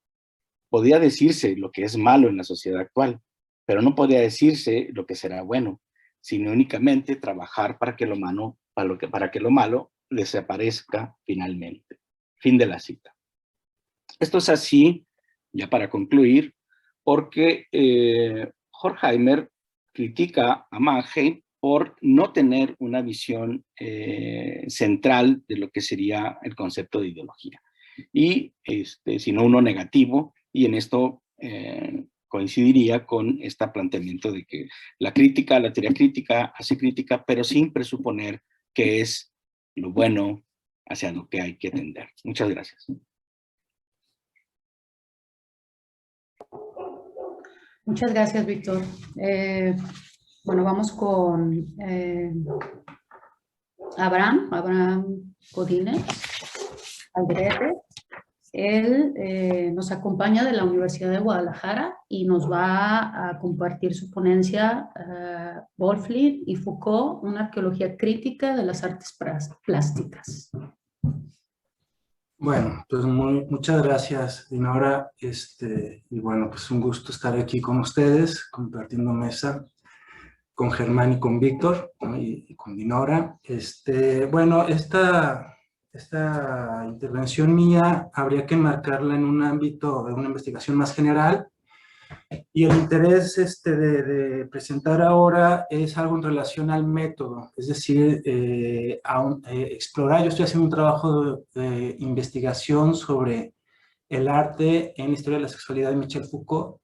malo en la sociedad actual, pero no podría decirse lo que será bueno, sino únicamente trabajar para que lo malo desaparezca finalmente. Fin de la cita. Esto es así, ya para concluir, porque Horkheimer critica a Mannheim por no tener una visión central de lo que sería el concepto de ideología, y sino uno negativo, y en esto coincidiría con este planteamiento de que la teoría crítica hace crítica, pero sin presuponer que es lo bueno hacia lo que hay que tender. Muchas gracias. Muchas gracias, Víctor. Bueno, vamos con Abraham Godínez Alderete. Él nos acompaña de la Universidad de Guadalajara y nos va a compartir su ponencia Wölfflin y Foucault, una arqueología crítica de las artes plásticas. Bueno, pues muchas gracias, Dinora. Y bueno, pues un gusto estar aquí con ustedes, compartiendo mesa con Germán y con Víctor, ¿no? y con Dinora. Bueno, esta intervención mía habría que marcarla en un ámbito de una investigación más general, Y el interés de presentar ahora es algo en relación al método, es decir, explorar. Yo estoy haciendo un trabajo de investigación sobre el arte en la historia de la sexualidad de Michel Foucault,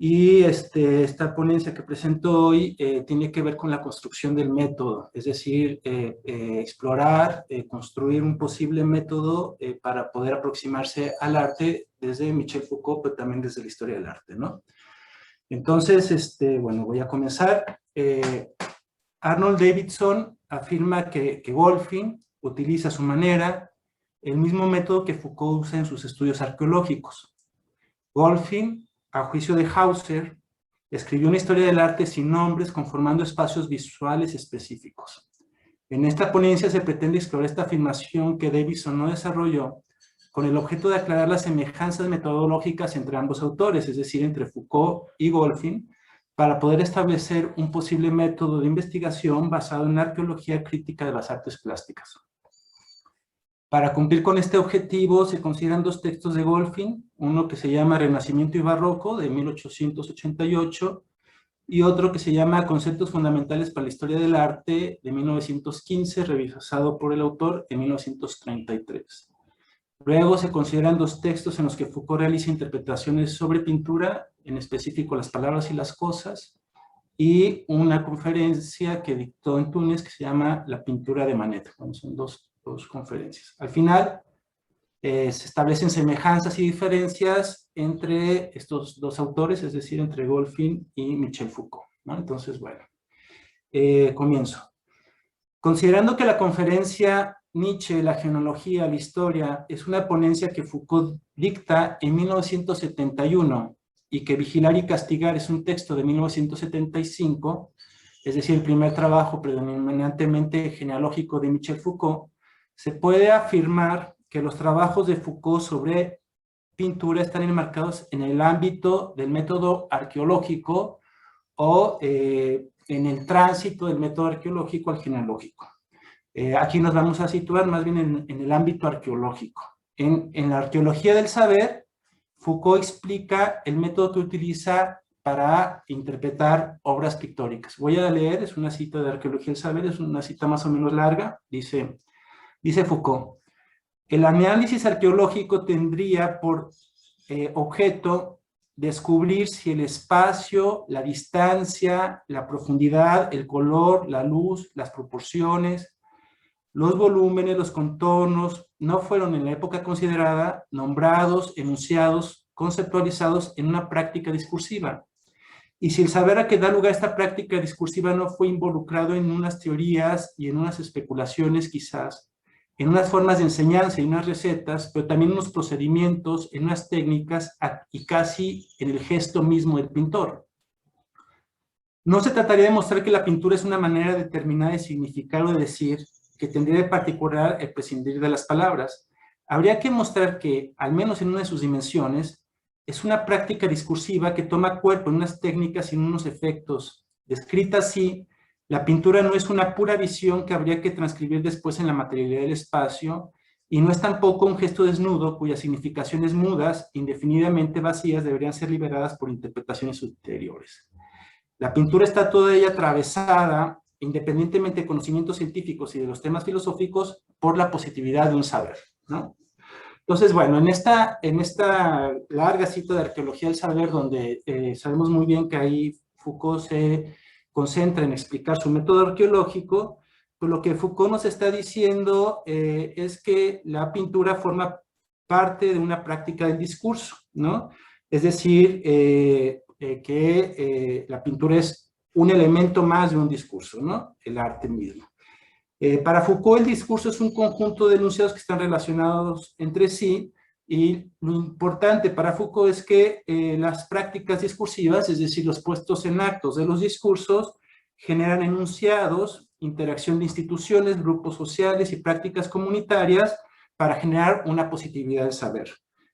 y esta ponencia que presento hoy tiene que ver con la construcción del método, es decir, explorar, construir un posible método para poder aproximarse al arte desde Michel Foucault, pero también desde la historia del arte, ¿no? Entonces, bueno, voy a comenzar. Arnold Davidson afirma que Goldfin utiliza a su manera el mismo método que Foucault usa en sus estudios arqueológicos. Goldfin, a juicio de Hauser, escribió una historia del arte sin nombres, conformando espacios visuales específicos. En esta ponencia se pretende explorar esta afirmación que Davidson no desarrolló, con el objeto de aclarar las semejanzas metodológicas entre ambos autores, es decir, entre Foucault y Goldfin, para poder establecer un posible método de investigación basado en la arqueología crítica de las artes plásticas. Para cumplir con este objetivo se consideran dos textos de Goldfin, uno que se llama Renacimiento y Barroco, de 1888, y otro que se llama Conceptos Fundamentales para la Historia del Arte, de 1915, revisado por el autor en 1933. Luego se consideran dos textos en los que Foucault realiza interpretaciones sobre pintura, en específico Las palabras y las cosas, y una conferencia que dictó en Túnez que se llama La pintura de Manet. Bueno, son dos conferencias. Al final se establecen semejanzas y diferencias entre estos dos autores, es decir, entre Goldfin y Michel Foucault, ¿no? Entonces, bueno, comienzo. Considerando que la conferencia Nietzsche, la genealogía, la historia, es una ponencia que Foucault dicta en 1971 y que Vigilar y Castigar es un texto de 1975, es decir, el primer trabajo predominantemente genealógico de Michel Foucault, se puede afirmar que los trabajos de Foucault sobre pintura están enmarcados en el ámbito del método arqueológico o en el tránsito del método arqueológico al genealógico. Aquí nos vamos a situar más bien en el ámbito arqueológico. En la arqueología del saber, Foucault explica el método que utiliza para interpretar obras pictóricas. Voy a leer, es una cita de Arqueología del Saber, es una cita más o menos larga, dice Foucault: el análisis arqueológico tendría por objeto descubrir si el espacio, la distancia, la profundidad, el color, la luz, las proporciones, los volúmenes, los contornos, no fueron en la época considerada nombrados, enunciados, conceptualizados en una práctica discursiva. Y si el saber a que da lugar a esta práctica discursiva no fue involucrado en unas teorías y en unas especulaciones quizás, en unas formas de enseñanza y unas recetas, pero también en unos procedimientos, en unas técnicas y casi en el gesto mismo del pintor. No se trataría de mostrar que la pintura es una manera determinada de significar o de decir, que tendría de particular el prescindir de las palabras. Habría que mostrar que, al menos en una de sus dimensiones, es una práctica discursiva que toma cuerpo en unas técnicas y en unos efectos. Descrita así, la pintura no es una pura visión que habría que transcribir después en la materialidad del espacio, y no es tampoco un gesto desnudo cuyas significaciones mudas, indefinidamente vacías, deberían ser liberadas por interpretaciones ulteriores. La pintura está toda ella atravesada, independientemente de conocimientos científicos y de los temas filosóficos, por la positividad de un saber, ¿no? Entonces, bueno, en esta larga cita de Arqueología del Saber, donde sabemos muy bien que ahí Foucault se concentra en explicar su método arqueológico, pues lo que Foucault nos está diciendo es que la pintura forma parte de una práctica del discurso, ¿no? Es decir, que la pintura es un elemento más de un discurso, ¿no? El arte mismo. Para Foucault el discurso es un conjunto de enunciados que están relacionados entre sí, y lo importante para Foucault es que las prácticas discursivas, es decir, los puestos en actos de los discursos, generan enunciados, interacción de instituciones, grupos sociales y prácticas comunitarias para generar una positividad del saber.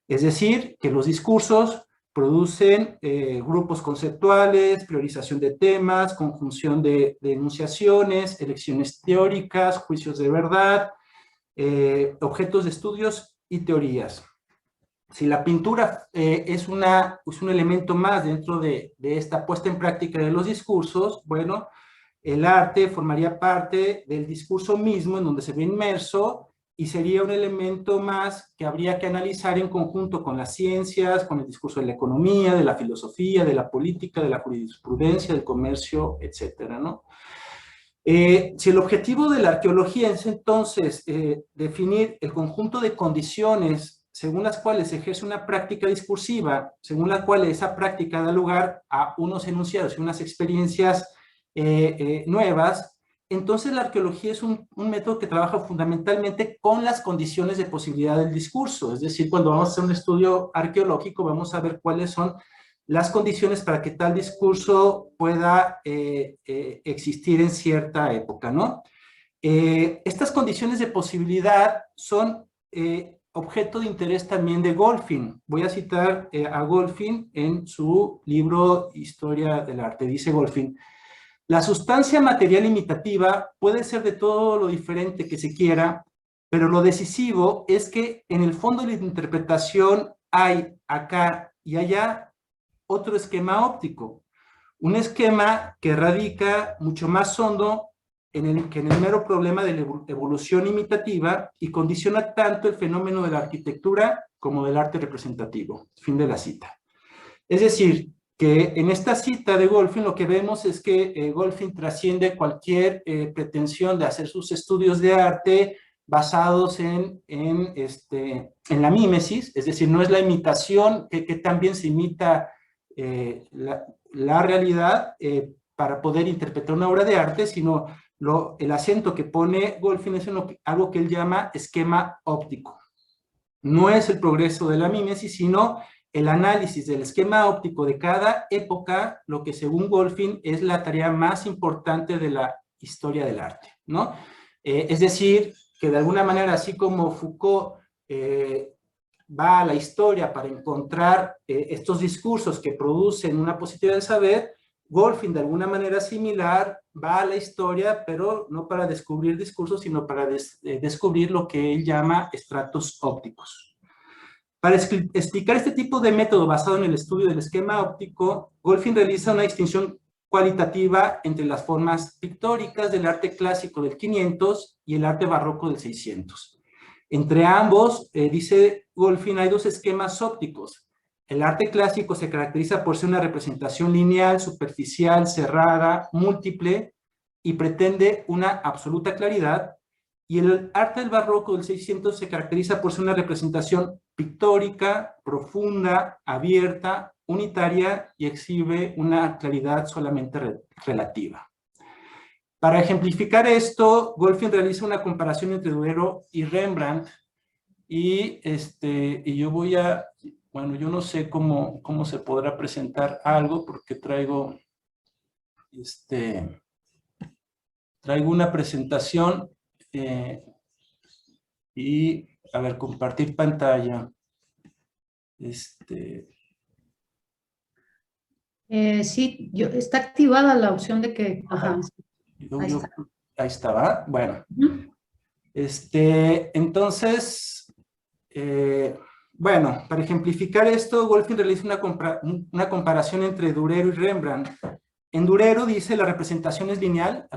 Es decir, que los discursos producen grupos conceptuales, priorización de temas, conjunción de enunciaciones, elecciones teóricas, juicios de verdad, objetos de estudios y teorías. si la pintura es un elemento más dentro de esta puesta en práctica de los discursos, bueno, el arte formaría parte del discurso mismo en donde se ve inmerso y sería un elemento más que habría que analizar en conjunto con las ciencias, con el discurso de la economía, de la filosofía, de la política, de la jurisprudencia, del comercio, etcétera, ¿no? Si el objetivo de la arqueología es entonces definir el conjunto de condiciones según las cuales se ejerce una práctica discursiva, según la cual esa práctica da lugar a unos enunciados y unas experiencias nuevas, entonces la arqueología es un método que trabaja fundamentalmente con las condiciones de posibilidad del discurso. Es decir, cuando vamos a hacer un estudio arqueológico vamos a ver cuáles son las condiciones para que tal discurso pueda existir en cierta época, ¿no? Estas condiciones de posibilidad son objeto de interés también de Goldfin. Voy a citar a Goldfin en su libro Historia del Arte. Dice Goldfin: la sustancia material imitativa puede ser de todo lo diferente que se quiera, pero lo decisivo es que en el fondo de la interpretación hay acá y allá otro esquema óptico, un esquema que radica mucho más hondo que en el mero problema de la evolución imitativa y condiciona tanto el fenómeno de la arquitectura como del arte representativo. Fin de la cita. Es decir, que en esta cita de Goldfin lo que vemos es que Goldfin trasciende cualquier pretensión de hacer sus estudios de arte basados en la mímesis, es decir, no es la imitación que también se imita la realidad para poder interpretar una obra de arte, sino el acento que pone Goldfin es en algo que él llama esquema óptico. No es el progreso de la mímesis, sino el análisis del esquema óptico de cada época, lo que según Goldfin es la tarea más importante de la historia del arte, ¿no? Es decir, que de alguna manera, así como Foucault va a la historia para encontrar estos discursos que producen una positividad del saber, Goldfin de alguna manera similar va a la historia, pero no para descubrir discursos, sino para descubrir lo que él llama estratos ópticos. Para explicar este tipo de método basado en el estudio del esquema óptico, Goldfin realiza una distinción cualitativa entre las formas pictóricas del arte clásico del 500 y el arte barroco del 600. Entre ambos, dice Goldfin, hay dos esquemas ópticos. El arte clásico se caracteriza por ser una representación lineal, superficial, cerrada, múltiple y pretende una absoluta claridad. Y el arte del barroco del 600 se caracteriza por ser una representación pictórica, profunda, abierta, unitaria y exhibe una claridad solamente relativa. Para ejemplificar esto, Goldfin realiza una comparación entre Durero y Rembrandt y yo voy a... Bueno, yo no sé cómo se podrá presentar algo porque traigo una presentación y, a ver, compartir pantalla. Sí, está activada la opción de que... Ajá. Ahí está, ¿va? Bueno. Entonces... bueno, para ejemplificar esto, Goldfin realiza una comparación entre Durero y Rembrandt. En Durero dice la representación es lineal,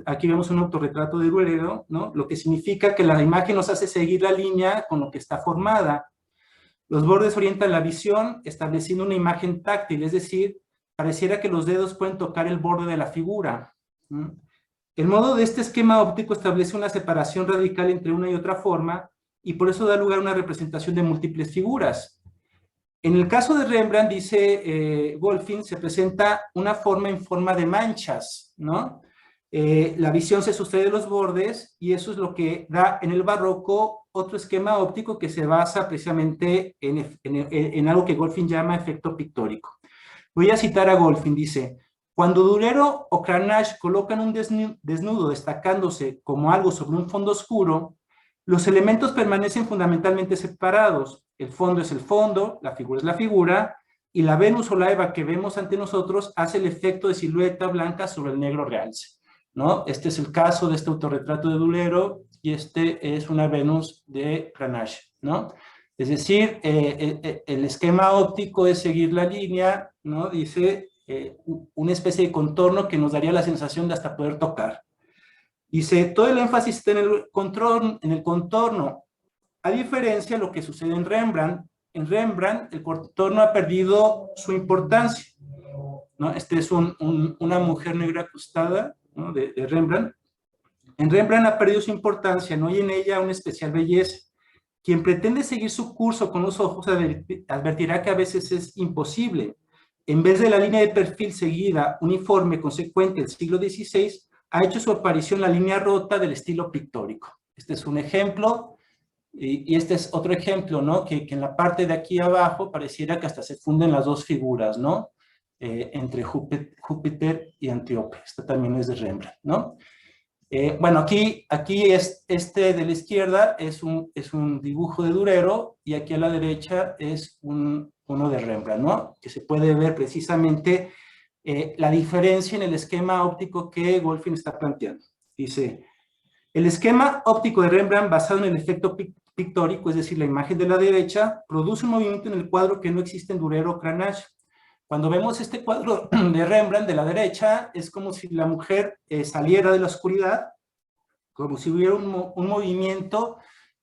aquí vemos un autorretrato de Durero, ¿no? Lo que significa que la imagen nos hace seguir la línea con lo que está formada. Los bordes orientan la visión, estableciendo una imagen táctil, es decir, pareciera que los dedos pueden tocar el borde de la figura. El modo de este esquema óptico establece una separación radical entre una y otra forma, y por eso da lugar a una representación de múltiples figuras. En el caso de Rembrandt, dice Goldfin, se presenta una forma en forma de manchas, ¿no? La visión se sustrae de los bordes y eso es lo que da en el barroco otro esquema óptico que se basa precisamente en algo que Goldfin llama efecto pictórico. Voy a citar a Goldfin, dice: cuando Durero o Cranach colocan un desnudo destacándose como algo sobre un fondo oscuro, los elementos permanecen fundamentalmente separados. El fondo es el fondo, la figura es la figura, y la Venus o la Eva que vemos ante nosotros hace el efecto de silueta blanca sobre el negro realce, ¿no? Este es el caso de este autorretrato de Durero, y este es una Venus de Cranach, ¿no? Es decir, el esquema óptico es seguir la línea, ¿no? Dice, una especie de contorno que nos daría la sensación de hasta poder tocar. Dice, todo el énfasis está en el contorno, a diferencia de lo que sucede en Rembrandt. En Rembrandt, el contorno ha perdido su importancia, ¿no? Este es una mujer negra acostada, ¿no? de Rembrandt. En Rembrandt ha perdido su importancia, no hay en ella una especial belleza. Quien pretende seguir su curso con los ojos advertirá que a veces es imposible. En vez de la línea de perfil seguida, uniforme, consecuente del siglo XVI, ha hecho su aparición la línea rota del estilo pictórico. Este es un ejemplo, y este es otro ejemplo, ¿no? Que en la parte de aquí abajo pareciera que hasta se funden las dos figuras, ¿no? Entre Júpiter y Antíope. Esta también es de Rembrandt, ¿no? Bueno, aquí es este de la izquierda es un dibujo de Durero, y aquí a la derecha es uno de Rembrandt, ¿no? Que se puede ver precisamente la diferencia en el esquema óptico que Goldfin está planteando. Dice, el esquema óptico de Rembrandt basado en el efecto pictórico, es decir, la imagen de la derecha, produce un movimiento en el cuadro que no existe en Durero o Cranach. Cuando vemos este cuadro de Rembrandt de la derecha, es como si la mujer saliera de la oscuridad, como si hubiera un movimiento,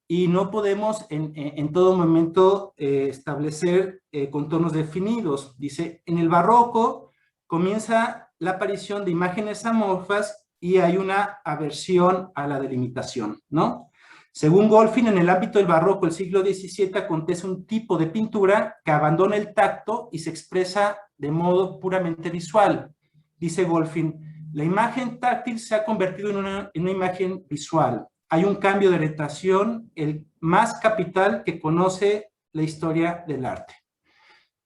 y no podemos en todo momento establecer contornos definidos. Dice, en el barroco comienza la aparición de imágenes amorfas y hay una aversión a la delimitación, ¿no? Según Goldfin, en el ámbito del barroco del siglo XVII acontece un tipo de pintura que abandona el tacto y se expresa de modo puramente visual. Dice Goldfin, la imagen táctil se ha convertido en una imagen visual. Hay un cambio de orientación, el más capital que conoce la historia del arte.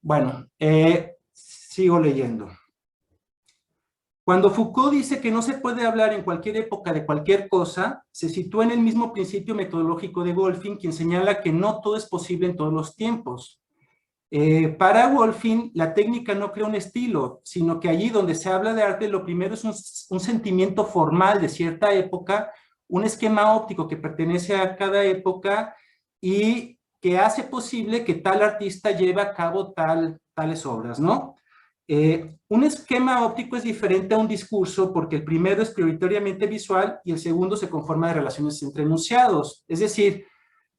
Bueno, sigo leyendo. Cuando Foucault dice que no se puede hablar en cualquier época de cualquier cosa, se sitúa en el mismo principio metodológico de Goldfin, quien señala que no todo es posible en todos los tiempos. Para Goldfin, la técnica no crea un estilo, sino que allí donde se habla de arte, lo primero es un sentimiento formal de cierta época, un esquema óptico que pertenece a cada época y que hace posible que tal artista lleve a cabo tales obras, ¿no? Un esquema óptico es diferente a un discurso porque el primero es prioritariamente visual y el segundo se conforma de relaciones entre enunciados. Es decir,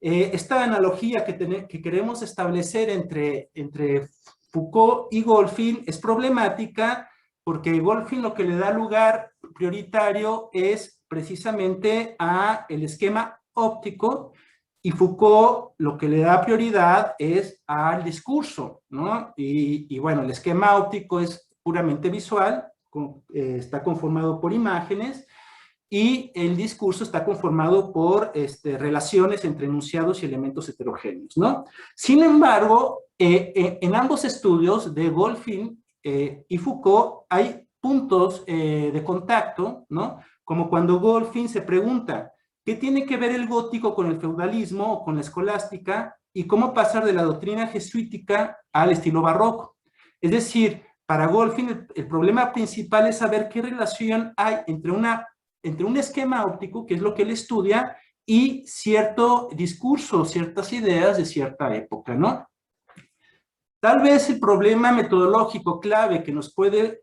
esta analogía que queremos establecer entre Foucault y Goldfin es problemática porque Goldfin lo que le da lugar prioritario es precisamente a el esquema óptico, y Foucault lo que le da prioridad es al discurso, ¿no? Y bueno, el esquema óptico es puramente visual, está conformado por imágenes, y el discurso está conformado por relaciones entre enunciados y elementos heterogéneos, ¿no? Sin embargo, en ambos estudios de Goldfin y Foucault hay puntos de contacto, ¿no? Como cuando Goldfin se pregunta, ¿qué tiene que ver el gótico con el feudalismo o con la escolástica? Y cómo pasar de la doctrina jesuítica al estilo barroco. Es decir, para Goldfin el problema principal es saber qué relación hay entre un esquema óptico, que es lo que él estudia, y cierto discurso, ciertas ideas de cierta época, ¿no? Tal vez el problema metodológico clave que nos puede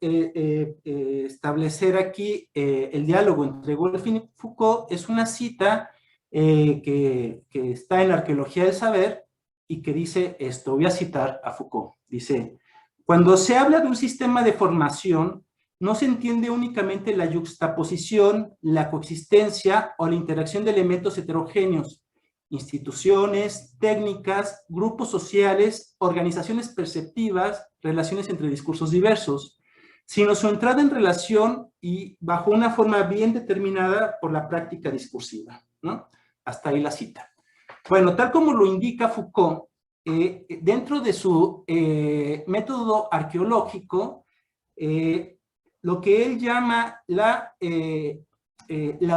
establecer aquí el diálogo entre Goldfin y Foucault es una cita que está en la Arqueología del Saber y que dice esto. Voy a citar a Foucault. Dice, cuando se habla de un sistema de formación, no se entiende únicamente la yuxtaposición, la coexistencia o la interacción de elementos heterogéneos, instituciones, técnicas, grupos sociales, organizaciones perceptivas, relaciones entre discursos diversos, sino su entrada en relación y bajo una forma bien determinada por la práctica discursiva, ¿no? Hasta ahí la cita. Bueno, tal como lo indica Foucault, dentro de su método arqueológico, lo que él llama la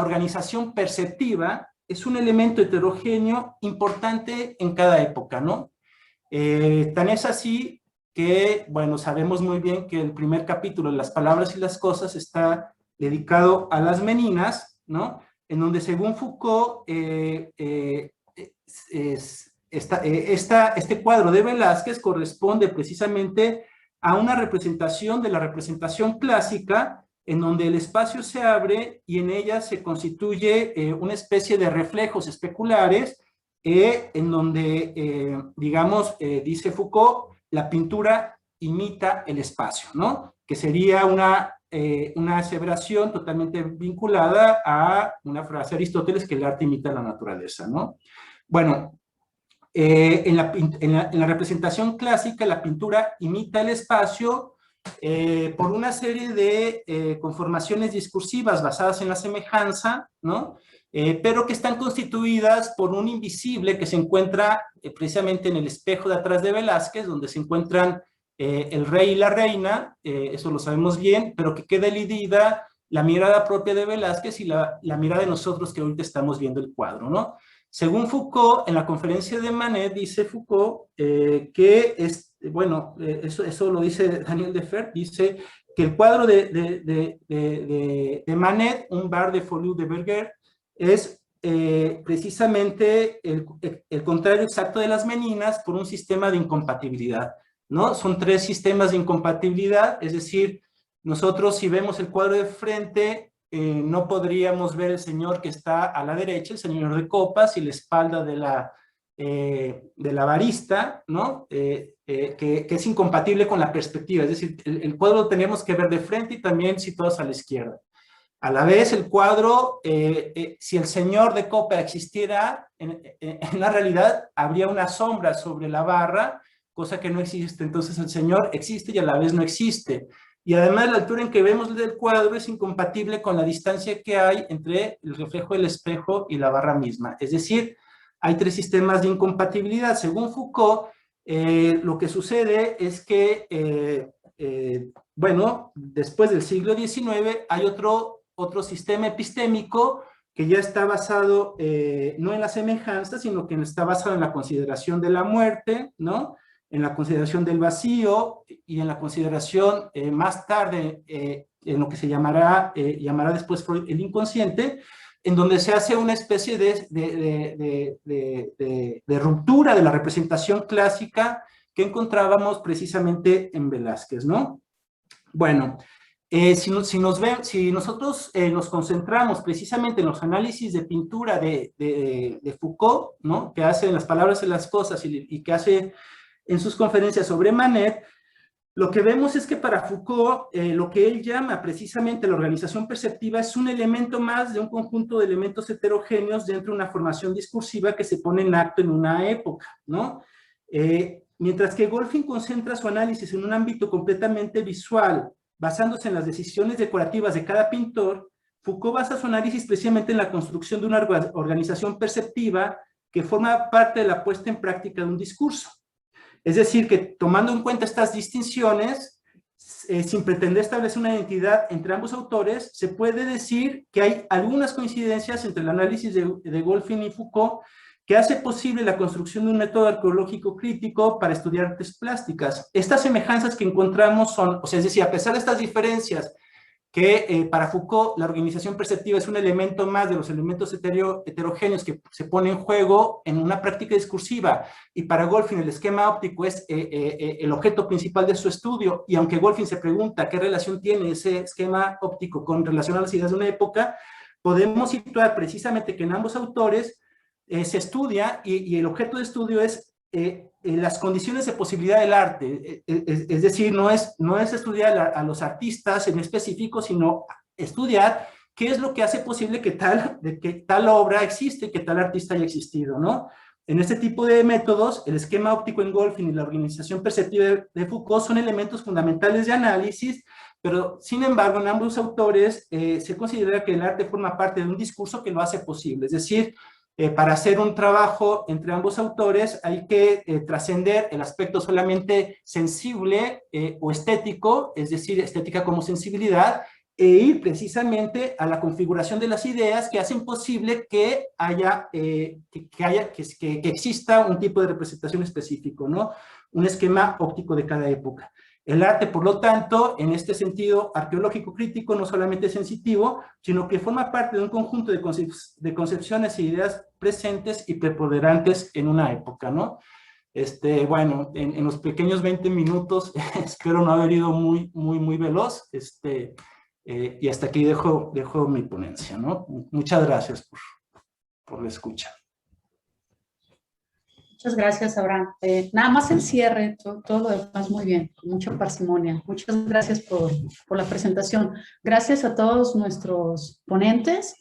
organización perceptiva es un elemento heterogéneo importante en cada época, ¿no? Tan es así que, bueno, sabemos muy bien que el primer capítulo de Las palabras y las cosas está dedicado a las meninas, ¿no? En donde, según Foucault, este cuadro de Velázquez corresponde precisamente a una representación de la representación clásica, en donde el espacio se abre y en ella se constituye una especie de reflejos especulares, en donde, digamos, dice Foucault, la pintura imita el espacio, ¿no? Que sería una aseveración totalmente vinculada a una frase de Aristóteles, que el arte imita la naturaleza, ¿no? Bueno, en la representación clásica, la pintura imita el espacio por una serie de conformaciones discursivas basadas en la semejanza, ¿no? Pero que están constituidas por un invisible que se encuentra precisamente en el espejo de atrás de Velázquez, donde se encuentran el rey y la reina, eso lo sabemos bien, pero que queda elidida la mirada propia de Velázquez y la mirada de nosotros que ahorita estamos viendo el cuadro, ¿no? Según Foucault, en la conferencia de Manet, dice Foucault que eso lo dice Daniel Defert, dice que el cuadro de Manet, Un bar de Folie de Berger, es precisamente el contrario exacto de las Meninas por un sistema de incompatibilidad, ¿no? Son 3 sistemas de incompatibilidad, es decir, nosotros si vemos el cuadro de frente, no podríamos ver el señor que está a la derecha, el señor de copas, y la espalda de la barista, ¿no? Que es incompatible con la perspectiva, es decir, el cuadro lo tenemos que ver de frente y también situados a la izquierda. A la vez, el cuadro, si el señor de copa existiera, en la realidad habría una sombra sobre la barra, cosa que no existe. Entonces el señor existe y a la vez no existe. Y además la altura en que vemos el cuadro es incompatible con la distancia que hay entre el reflejo del espejo y la barra misma. Es decir, hay 3 sistemas de incompatibilidad. Según Foucault, lo que sucede es que, después del siglo XIX hay otro sistema epistémico que ya está basado no en la semejanza, sino que está basado en la consideración de la muerte, ¿no? En la consideración del vacío y en la consideración más tarde en lo que se llamará después Freud el inconsciente, en donde se hace una especie de ruptura de la representación clásica que encontrábamos precisamente en Velázquez, ¿no? Bueno, si nosotros nos concentramos precisamente en los análisis de pintura de Foucault, ¿no? Que hace en Las palabras de las cosas y que hace en sus conferencias sobre Manet, lo que vemos es que para Foucault, lo que él llama precisamente la organización perceptiva es un elemento más de un conjunto de elementos heterogéneos dentro de una formación discursiva que se pone en acto en una época, ¿no? Mientras que Goldfin concentra su análisis en un ámbito completamente visual, basándose en las decisiones decorativas de cada pintor, Foucault basa su análisis precisamente en la construcción de una organización perceptiva que forma parte de la puesta en práctica de un discurso. Es decir, que tomando en cuenta estas distinciones, sin pretender establecer una identidad entre ambos autores, se puede decir que hay algunas coincidencias entre el análisis de Goldfin y Foucault que hace posible la construcción de un método arqueológico crítico para estudiar artes plásticas. Estas semejanzas que encontramos son, o sea, es decir, a pesar de estas diferencias, que para Foucault la organización perceptiva es un elemento más de los elementos heterogéneos que se pone en juego en una práctica discursiva, y para Goldfin el esquema óptico es el objeto principal de su estudio, y aunque Goldfin se pregunta qué relación tiene ese esquema óptico con relación a las ideas de una época, podemos situar precisamente que en ambos autores se estudia, y el objeto de estudio es las condiciones de posibilidad del arte, es decir, no es estudiar a los artistas en específico, sino estudiar qué es lo que hace posible que tal obra existe, que tal artista haya existido, ¿no? En este tipo de métodos, el esquema óptico en Goldfin y la organización perceptiva de Foucault son elementos fundamentales de análisis, pero sin embargo en ambos autores se considera que el arte forma parte de un discurso que lo hace posible, es decir, para hacer un trabajo entre ambos autores hay que trascender el aspecto solamente sensible o estético, es decir, estética como sensibilidad, e ir precisamente a la configuración de las ideas que hacen posible que exista un tipo de representación específico, ¿no? Un esquema óptico de cada época. El arte, por lo tanto, en este sentido arqueológico crítico, no solamente es sensitivo, sino que forma parte de un conjunto de concepciones e ideas presentes y preponderantes en una época, ¿no? Bueno, en los pequeños 20 minutos, espero no haber ido muy veloz, y hasta aquí dejo mi ponencia, ¿no? Muchas gracias por la escucha. Muchas gracias, Abraham. Nada más el cierre, todo lo demás muy bien, con mucha parsimonia. Muchas gracias por la presentación. Gracias a todos nuestros ponentes.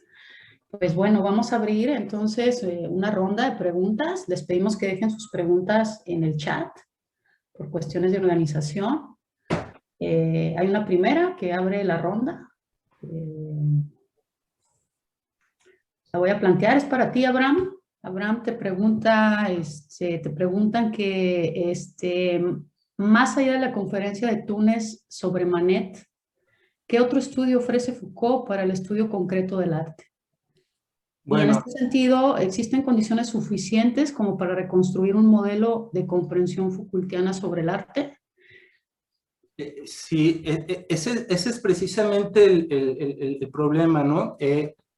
Pues bueno, vamos a abrir entonces una ronda de preguntas. Les pedimos que dejen sus preguntas en el chat por cuestiones de organización. Hay una primera que abre la ronda. La voy a plantear, es para ti, Abraham. Abraham te preguntan que más allá de la conferencia de Túnez sobre Manet, ¿qué otro estudio ofrece Foucault para el estudio concreto del arte? Bueno, y en este sentido, ¿existen condiciones suficientes como para reconstruir un modelo de comprensión Foucaultiana sobre el arte? Sí, ese es precisamente el problema, ¿no?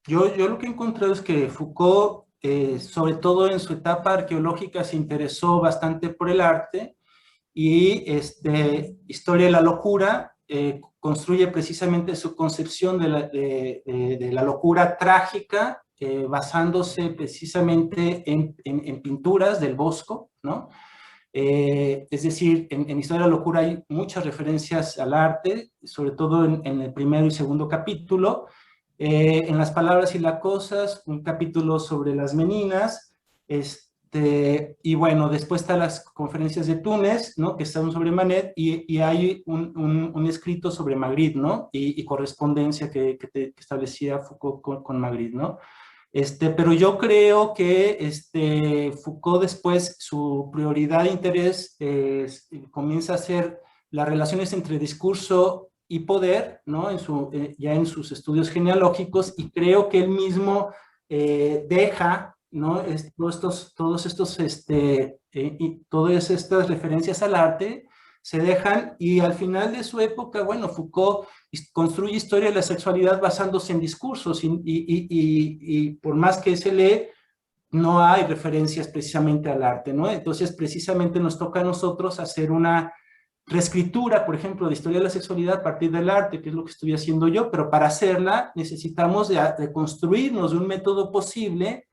Yo lo que he encontrado es que Foucault, sobre todo en su etapa arqueológica, se interesó bastante por el arte y Historia de la locura construye precisamente su concepción de la locura trágica, basándose precisamente en pinturas del Bosco, ¿no? Es decir, en Historia de la locura hay muchas referencias al arte, sobre todo en el primero y segundo capítulo. En Las palabras y las cosas, un capítulo sobre las meninas, y bueno, después están las conferencias de Túnez, ¿no? Que están sobre Manet, y hay un escrito sobre Magritte, ¿no? Y correspondencia que establecía Foucault con Magritte, ¿no? Pero yo creo que Foucault después, su prioridad de interés comienza a ser las relaciones entre discurso y poder, ¿no? Ya en sus estudios genealógicos, y creo que él mismo deja, ¿no? Todas estas referencias al arte se dejan, y al final de su época, bueno, Foucault construye historia de la sexualidad basándose en discursos, y por más que se lee, no hay referencias precisamente al arte, ¿no? Entonces, precisamente nos toca a nosotros hacer una reescritura, por ejemplo, de historia de la sexualidad a partir del arte, que es lo que estoy haciendo yo, pero para hacerla necesitamos de construirnos de un método posible,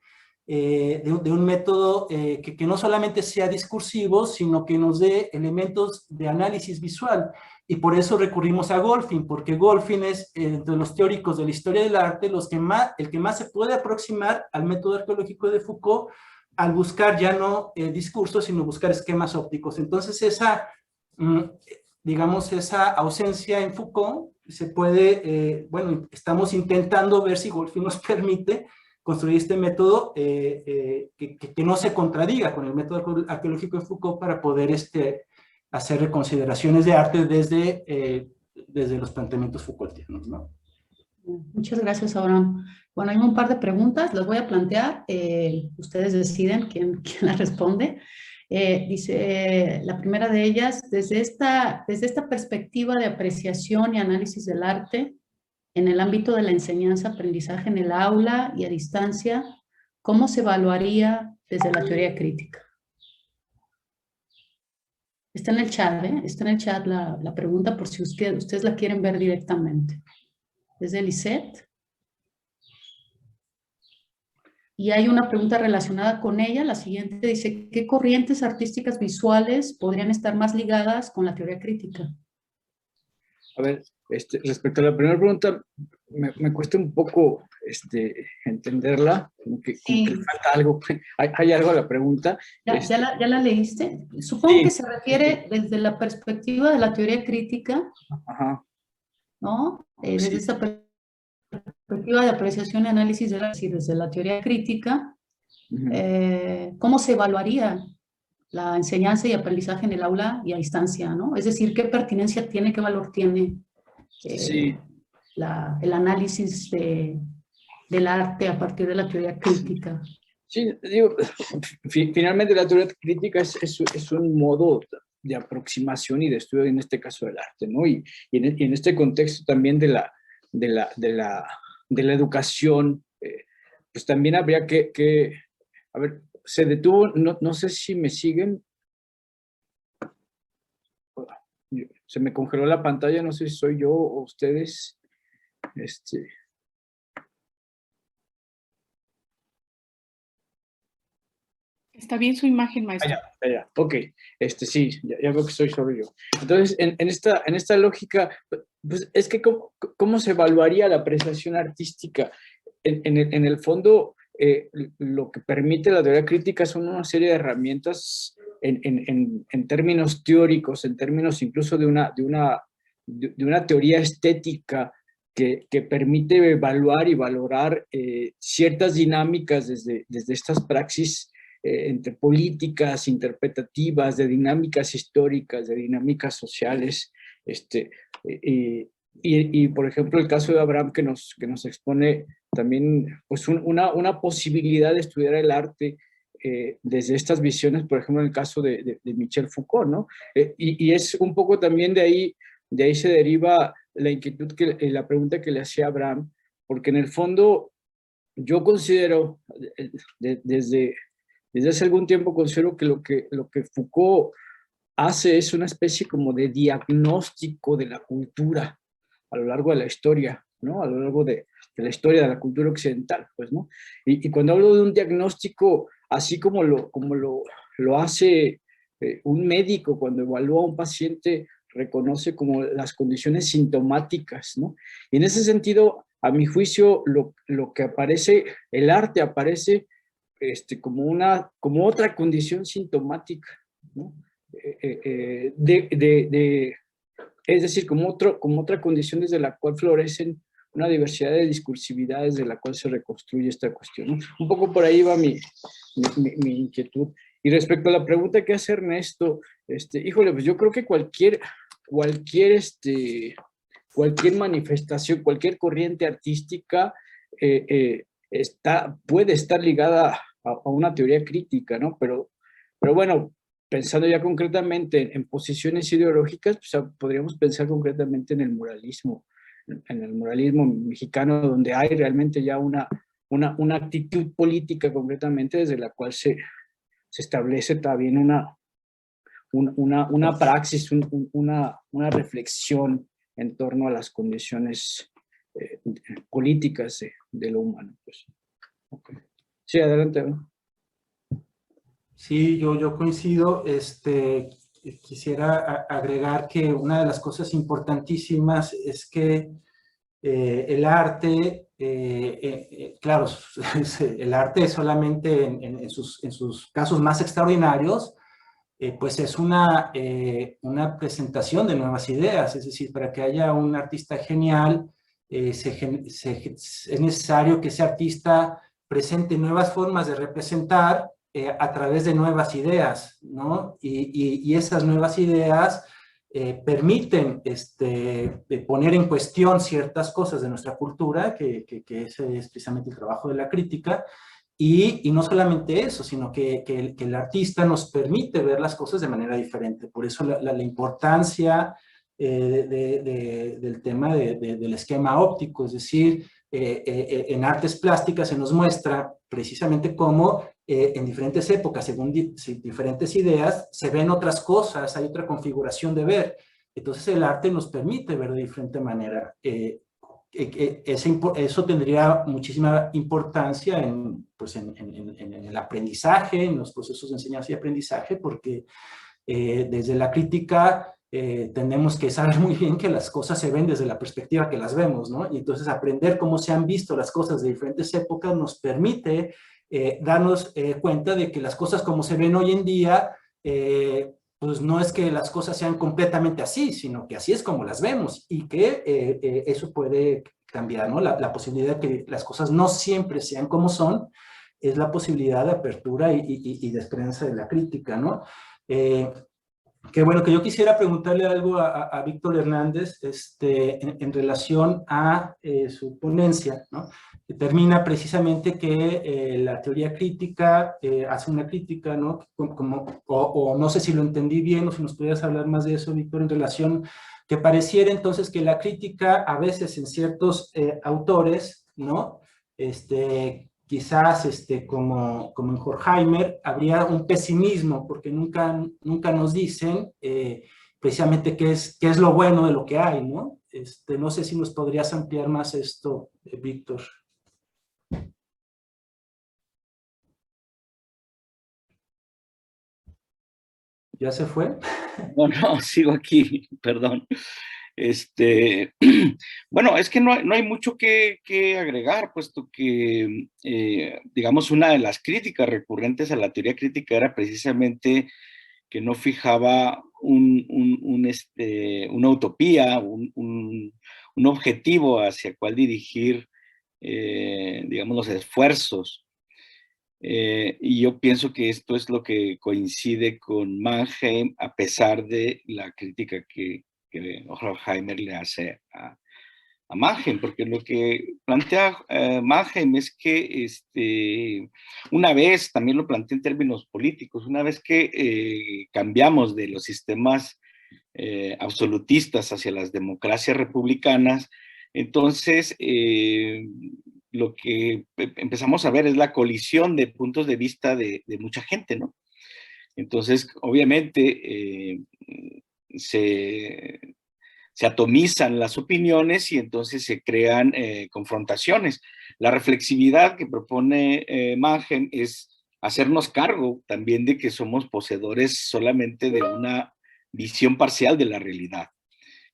de un método que no solamente sea discursivo, sino que nos dé elementos de análisis visual. Y por eso recurrimos a Goldfin, porque Goldfin es, entre los teóricos de la historia del arte, el que más se puede aproximar al método arqueológico de Foucault, al buscar ya no discursos, sino buscar esquemas ópticos. Entonces digamos, esa ausencia en Foucault se puede, bueno, estamos intentando ver si Goldfin nos permite construir este método que no se contradiga con el método arqueológico de Foucault, para poder hacer reconsideraciones de arte desde los planteamientos Foucaultianos, ¿no? Muchas gracias, Abraham. Bueno, hay un par de preguntas, las voy a plantear. Ustedes deciden quién las responde. Dice, la primera de ellas, desde esta perspectiva de apreciación y análisis del arte, en el ámbito de la enseñanza, aprendizaje en el aula y a distancia, ¿cómo se evaluaría desde la teoría crítica? Está en el chat, ¿eh? Está en el chat la pregunta, por si ustedes la quieren ver directamente. Es de Lisette. Y hay una pregunta relacionada con ella. La siguiente dice, ¿qué corrientes artísticas visuales podrían estar más ligadas con la teoría crítica? A ver, respecto a la primera pregunta, me cuesta un poco entenderla, como que falta algo. ¿Hay algo a la pregunta? ¿Ya la leíste? Supongo sí, que se refiere desde la perspectiva de la teoría crítica, ajá, ¿no? Desde esa perspectiva de apreciación y análisis de desde la teoría crítica, ¿cómo se evaluaría la enseñanza y aprendizaje en el aula y a distancia, ¿no? Es decir, ¿qué pertinencia tiene, qué valor tiene el análisis del arte a partir de la teoría crítica? Sí, digo, finalmente la teoría crítica es un modo de aproximación y de estudio, en este caso del arte, ¿no? Y en este contexto también de la educación, pues también habría a ver, se detuvo, no sé si me siguen, se me congeló la pantalla, no sé si soy yo o ustedes. Está bien su imagen, maestro. Allá. Ok, sí, ya veo que soy solo yo. Entonces, en esta lógica, pues es que ¿cómo se evaluaría la apreciación artística? En el fondo, lo que permite la teoría crítica son una serie de herramientas en términos teóricos, en términos incluso de una teoría estética que permite evaluar y valorar ciertas dinámicas desde estas praxis entre políticas interpretativas, de dinámicas históricas, de dinámicas sociales, y por ejemplo el caso de Abraham que nos expone también pues una posibilidad de estudiar el arte desde estas visiones, por ejemplo en el caso de Michel Foucault, ¿no? Y es un poco también de ahí se deriva la inquietud, la pregunta que le hacía Abraham, porque en el fondo yo considero desde hace algún tiempo considero que lo que Foucault hace es una especie como de diagnóstico de la cultura a lo largo de la historia, ¿no? A lo largo de la historia de la cultura occidental, pues, ¿no? Y cuando hablo de un diagnóstico, así como lo hace un médico cuando evalúa a un paciente, reconoce como las condiciones sintomáticas, ¿no? Y en ese sentido, a mi juicio, lo que aparece, el arte aparece como otra condición sintomática, ¿no? Es decir, como otra condición desde la cual florecen una diversidad de discursividades de la cual se reconstruye esta cuestión, ¿no? Un poco por ahí va mi inquietud. Y respecto a la pregunta que hace Ernesto, híjole, pues yo creo que cualquier manifestación, cualquier corriente artística puede estar ligada a una teoría crítica, ¿no? Pero bueno, pensando ya concretamente en posiciones ideológicas, pues podríamos pensar concretamente en el muralismo mexicano, donde hay realmente ya una actitud política concretamente desde la cual se establece también una praxis, una reflexión en torno a las condiciones políticas de lo humano. Pues. Okay. Sí, adelante. Sí, yo coincido. Quisiera agregar que una de las cosas importantísimas es que el arte, claro, el arte solamente en sus casos más extraordinarios, pues es una presentación de nuevas ideas. Es decir, para que haya un artista genial, es necesario que ese artista presente nuevas formas de representar a través de nuevas ideas, ¿no? Y esas nuevas ideas permiten poner en cuestión ciertas cosas de nuestra cultura, que ese es precisamente el trabajo de la crítica, y no solamente eso, sino que el artista nos permite ver las cosas de manera diferente. Por eso la importancia del tema del esquema óptico, es decir, en artes plásticas se nos muestra precisamente cómo en diferentes épocas, según diferentes ideas, se ven otras cosas, hay otra configuración de ver. Entonces el arte nos permite ver de diferente manera. Eso tendría muchísima importancia en el aprendizaje, en los procesos de enseñanza y aprendizaje, porque desde la crítica tenemos que saber muy bien que las cosas se ven desde la perspectiva que las vemos, ¿no? Y entonces aprender cómo se han visto las cosas de diferentes épocas nos permite darnos cuenta de que las cosas como se ven hoy en día, pues no es que las cosas sean completamente así, sino que así es como las vemos, y que eso puede cambiar, ¿no? La posibilidad de que las cosas no siempre sean como son, es la posibilidad de apertura y de esperanza de la crítica, ¿no? Que bueno, que yo quisiera preguntarle algo a Víctor Hernández en relación a su ponencia, ¿no? determina precisamente que la teoría crítica hace una crítica, ¿no? O no sé si lo entendí bien o si nos pudieras hablar más de eso, Víctor, en relación que pareciera entonces que la crítica a veces en ciertos autores, ¿no? Quizás como en Horkheimer, habría un pesimismo porque nunca nos dicen precisamente qué es lo bueno de lo que hay, ¿no? No sé si nos podrías ampliar más esto, Víctor. ¿Ya se fue? No, no, sigo aquí, perdón. Bueno, es que no hay mucho que agregar, puesto que, digamos, una de las críticas recurrentes a la teoría crítica era precisamente que no fijaba una utopía, un objetivo hacia cuál dirigir, digamos, los esfuerzos. Y yo pienso que esto es lo que coincide con Mannheim, a pesar de la crítica que Horkheimer le hace a Mannheim, porque lo que plantea Mannheim es que una vez, también lo plantea en términos políticos, una vez que cambiamos de los sistemas absolutistas hacia las democracias republicanas, entonces lo que empezamos a ver es la colisión de puntos de vista de mucha gente, ¿no? Entonces, obviamente, se atomizan las opiniones y entonces se crean confrontaciones. La reflexividad que propone Mannheim es hacernos cargo también de que somos poseedores solamente de una visión parcial de la realidad.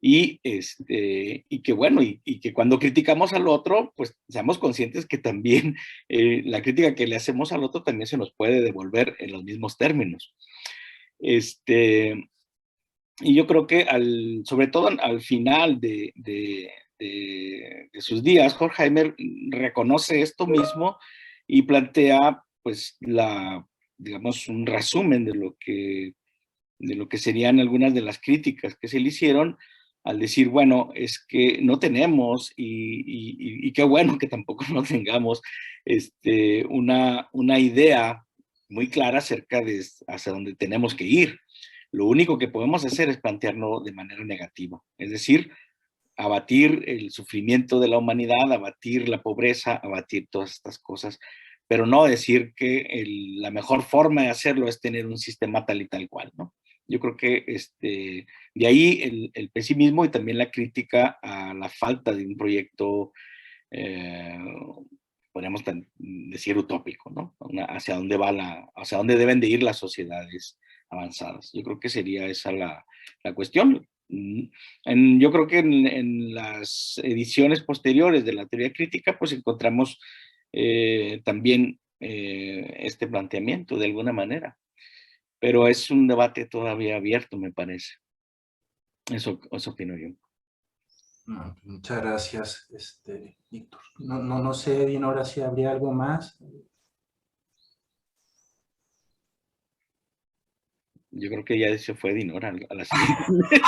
Y que bueno, y que cuando criticamos al otro, pues seamos conscientes que también la crítica que le hacemos al otro también se nos puede devolver en los mismos términos. Y yo creo que sobre todo al final de sus días, Horkheimer reconoce esto mismo y plantea, pues, digamos, un resumen de lo que serían algunas de las críticas que se le hicieron, al decir, bueno, es que no tenemos, y qué bueno que tampoco no tengamos, una idea muy clara acerca de hacia dónde tenemos que ir. Lo único que podemos hacer es plantearlo de manera negativa, es decir, abatir el sufrimiento de la humanidad, abatir la pobreza, abatir todas estas cosas, pero no decir que la mejor forma de hacerlo es tener un sistema tal y tal cual, ¿no? Yo creo que de ahí el pesimismo y también la crítica a la falta de un proyecto, podríamos decir, utópico, ¿no? Hacia dónde deben de ir las sociedades avanzadas. Yo creo que sería esa la cuestión. Yo creo que en las ediciones posteriores de la teoría crítica, pues encontramos también este planteamiento de alguna manera. Pero es un debate todavía abierto, me parece. Eso opino yo. Muchas gracias, Víctor. No sé, Dinora, si habría algo más. Yo creo que ya se fue Dinora a la siguiente.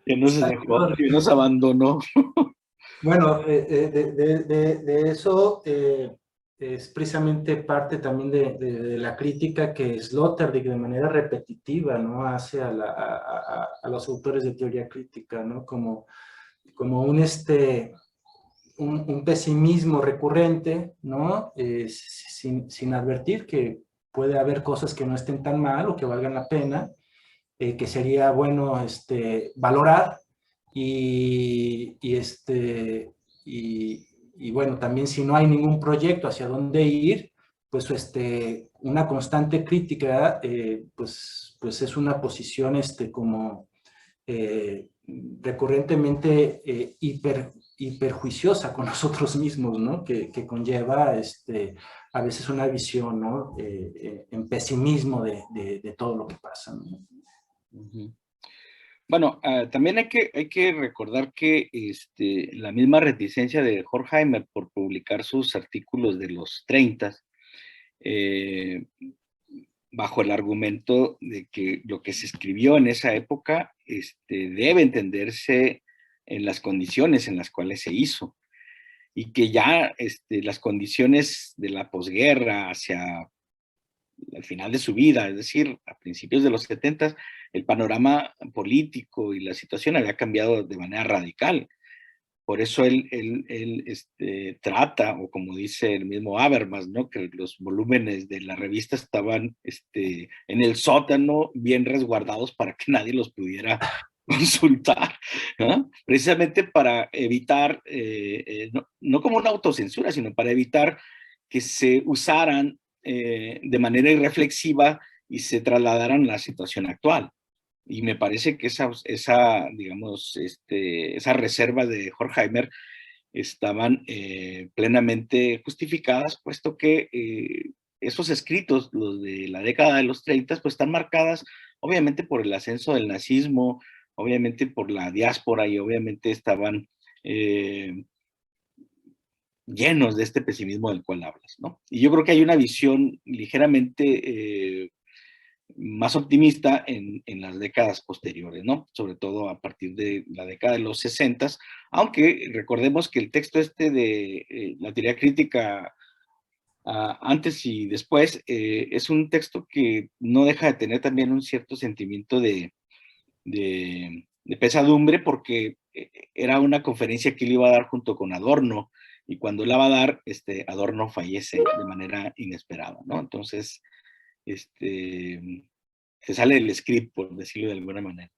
Que nos dejó, que nos abandonó. Bueno, de eso es precisamente parte también de la crítica que Sloterdijk de manera repetitiva, ¿no?, hace a los autores de teoría crítica, ¿no?, como un pesimismo recurrente, ¿no?, sin advertir que puede haber cosas que no estén tan mal o que valgan la pena, que sería bueno valorar. Y bueno, también si no hay ningún proyecto hacia dónde ir, pues una constante crítica, pues es una posición como recurrentemente hiperjuiciosa con nosotros mismos, ¿no? Que conlleva a veces una visión, ¿no?, en pesimismo de todo lo que pasa, ¿no? Bueno, también hay que recordar que la misma reticencia de Horkheimer por publicar sus artículos de los 30, bajo el argumento de que lo que se escribió en esa época debe entenderse en las condiciones en las cuales se hizo. y que ya las condiciones de la posguerra hacia al final de su vida, es decir, a principios de los 70, el panorama político y la situación había cambiado de manera radical. Por eso él trata, o como dice el mismo Habermas, ¿no? Que los volúmenes de la revista estaban en el sótano, bien resguardados para que nadie los pudiera consultar, ¿no? Precisamente para evitar, no como una autocensura, sino para evitar que se usaran de manera irreflexiva y se trasladaran a la situación actual. Y me parece que digamos, esa reserva de Horkheimer estaban plenamente justificadas, puesto que esos escritos, los de la década de los 30, pues están marcadas obviamente por el ascenso del nazismo, obviamente por la diáspora, y obviamente estaban llenos de este pesimismo del cual hablas, ¿no? Y yo creo que hay una visión ligeramente más optimista en las décadas posteriores, ¿no? Sobre todo a partir de la década de los 60, aunque recordemos que el texto de la teoría crítica antes y después es un texto que no deja de tener también un cierto sentimiento de pesadumbre, porque era una conferencia que él iba a dar junto con Adorno, y cuando la va a dar, Adorno fallece de manera inesperada, ¿no? Entonces, se sale del script, por decirlo de alguna manera.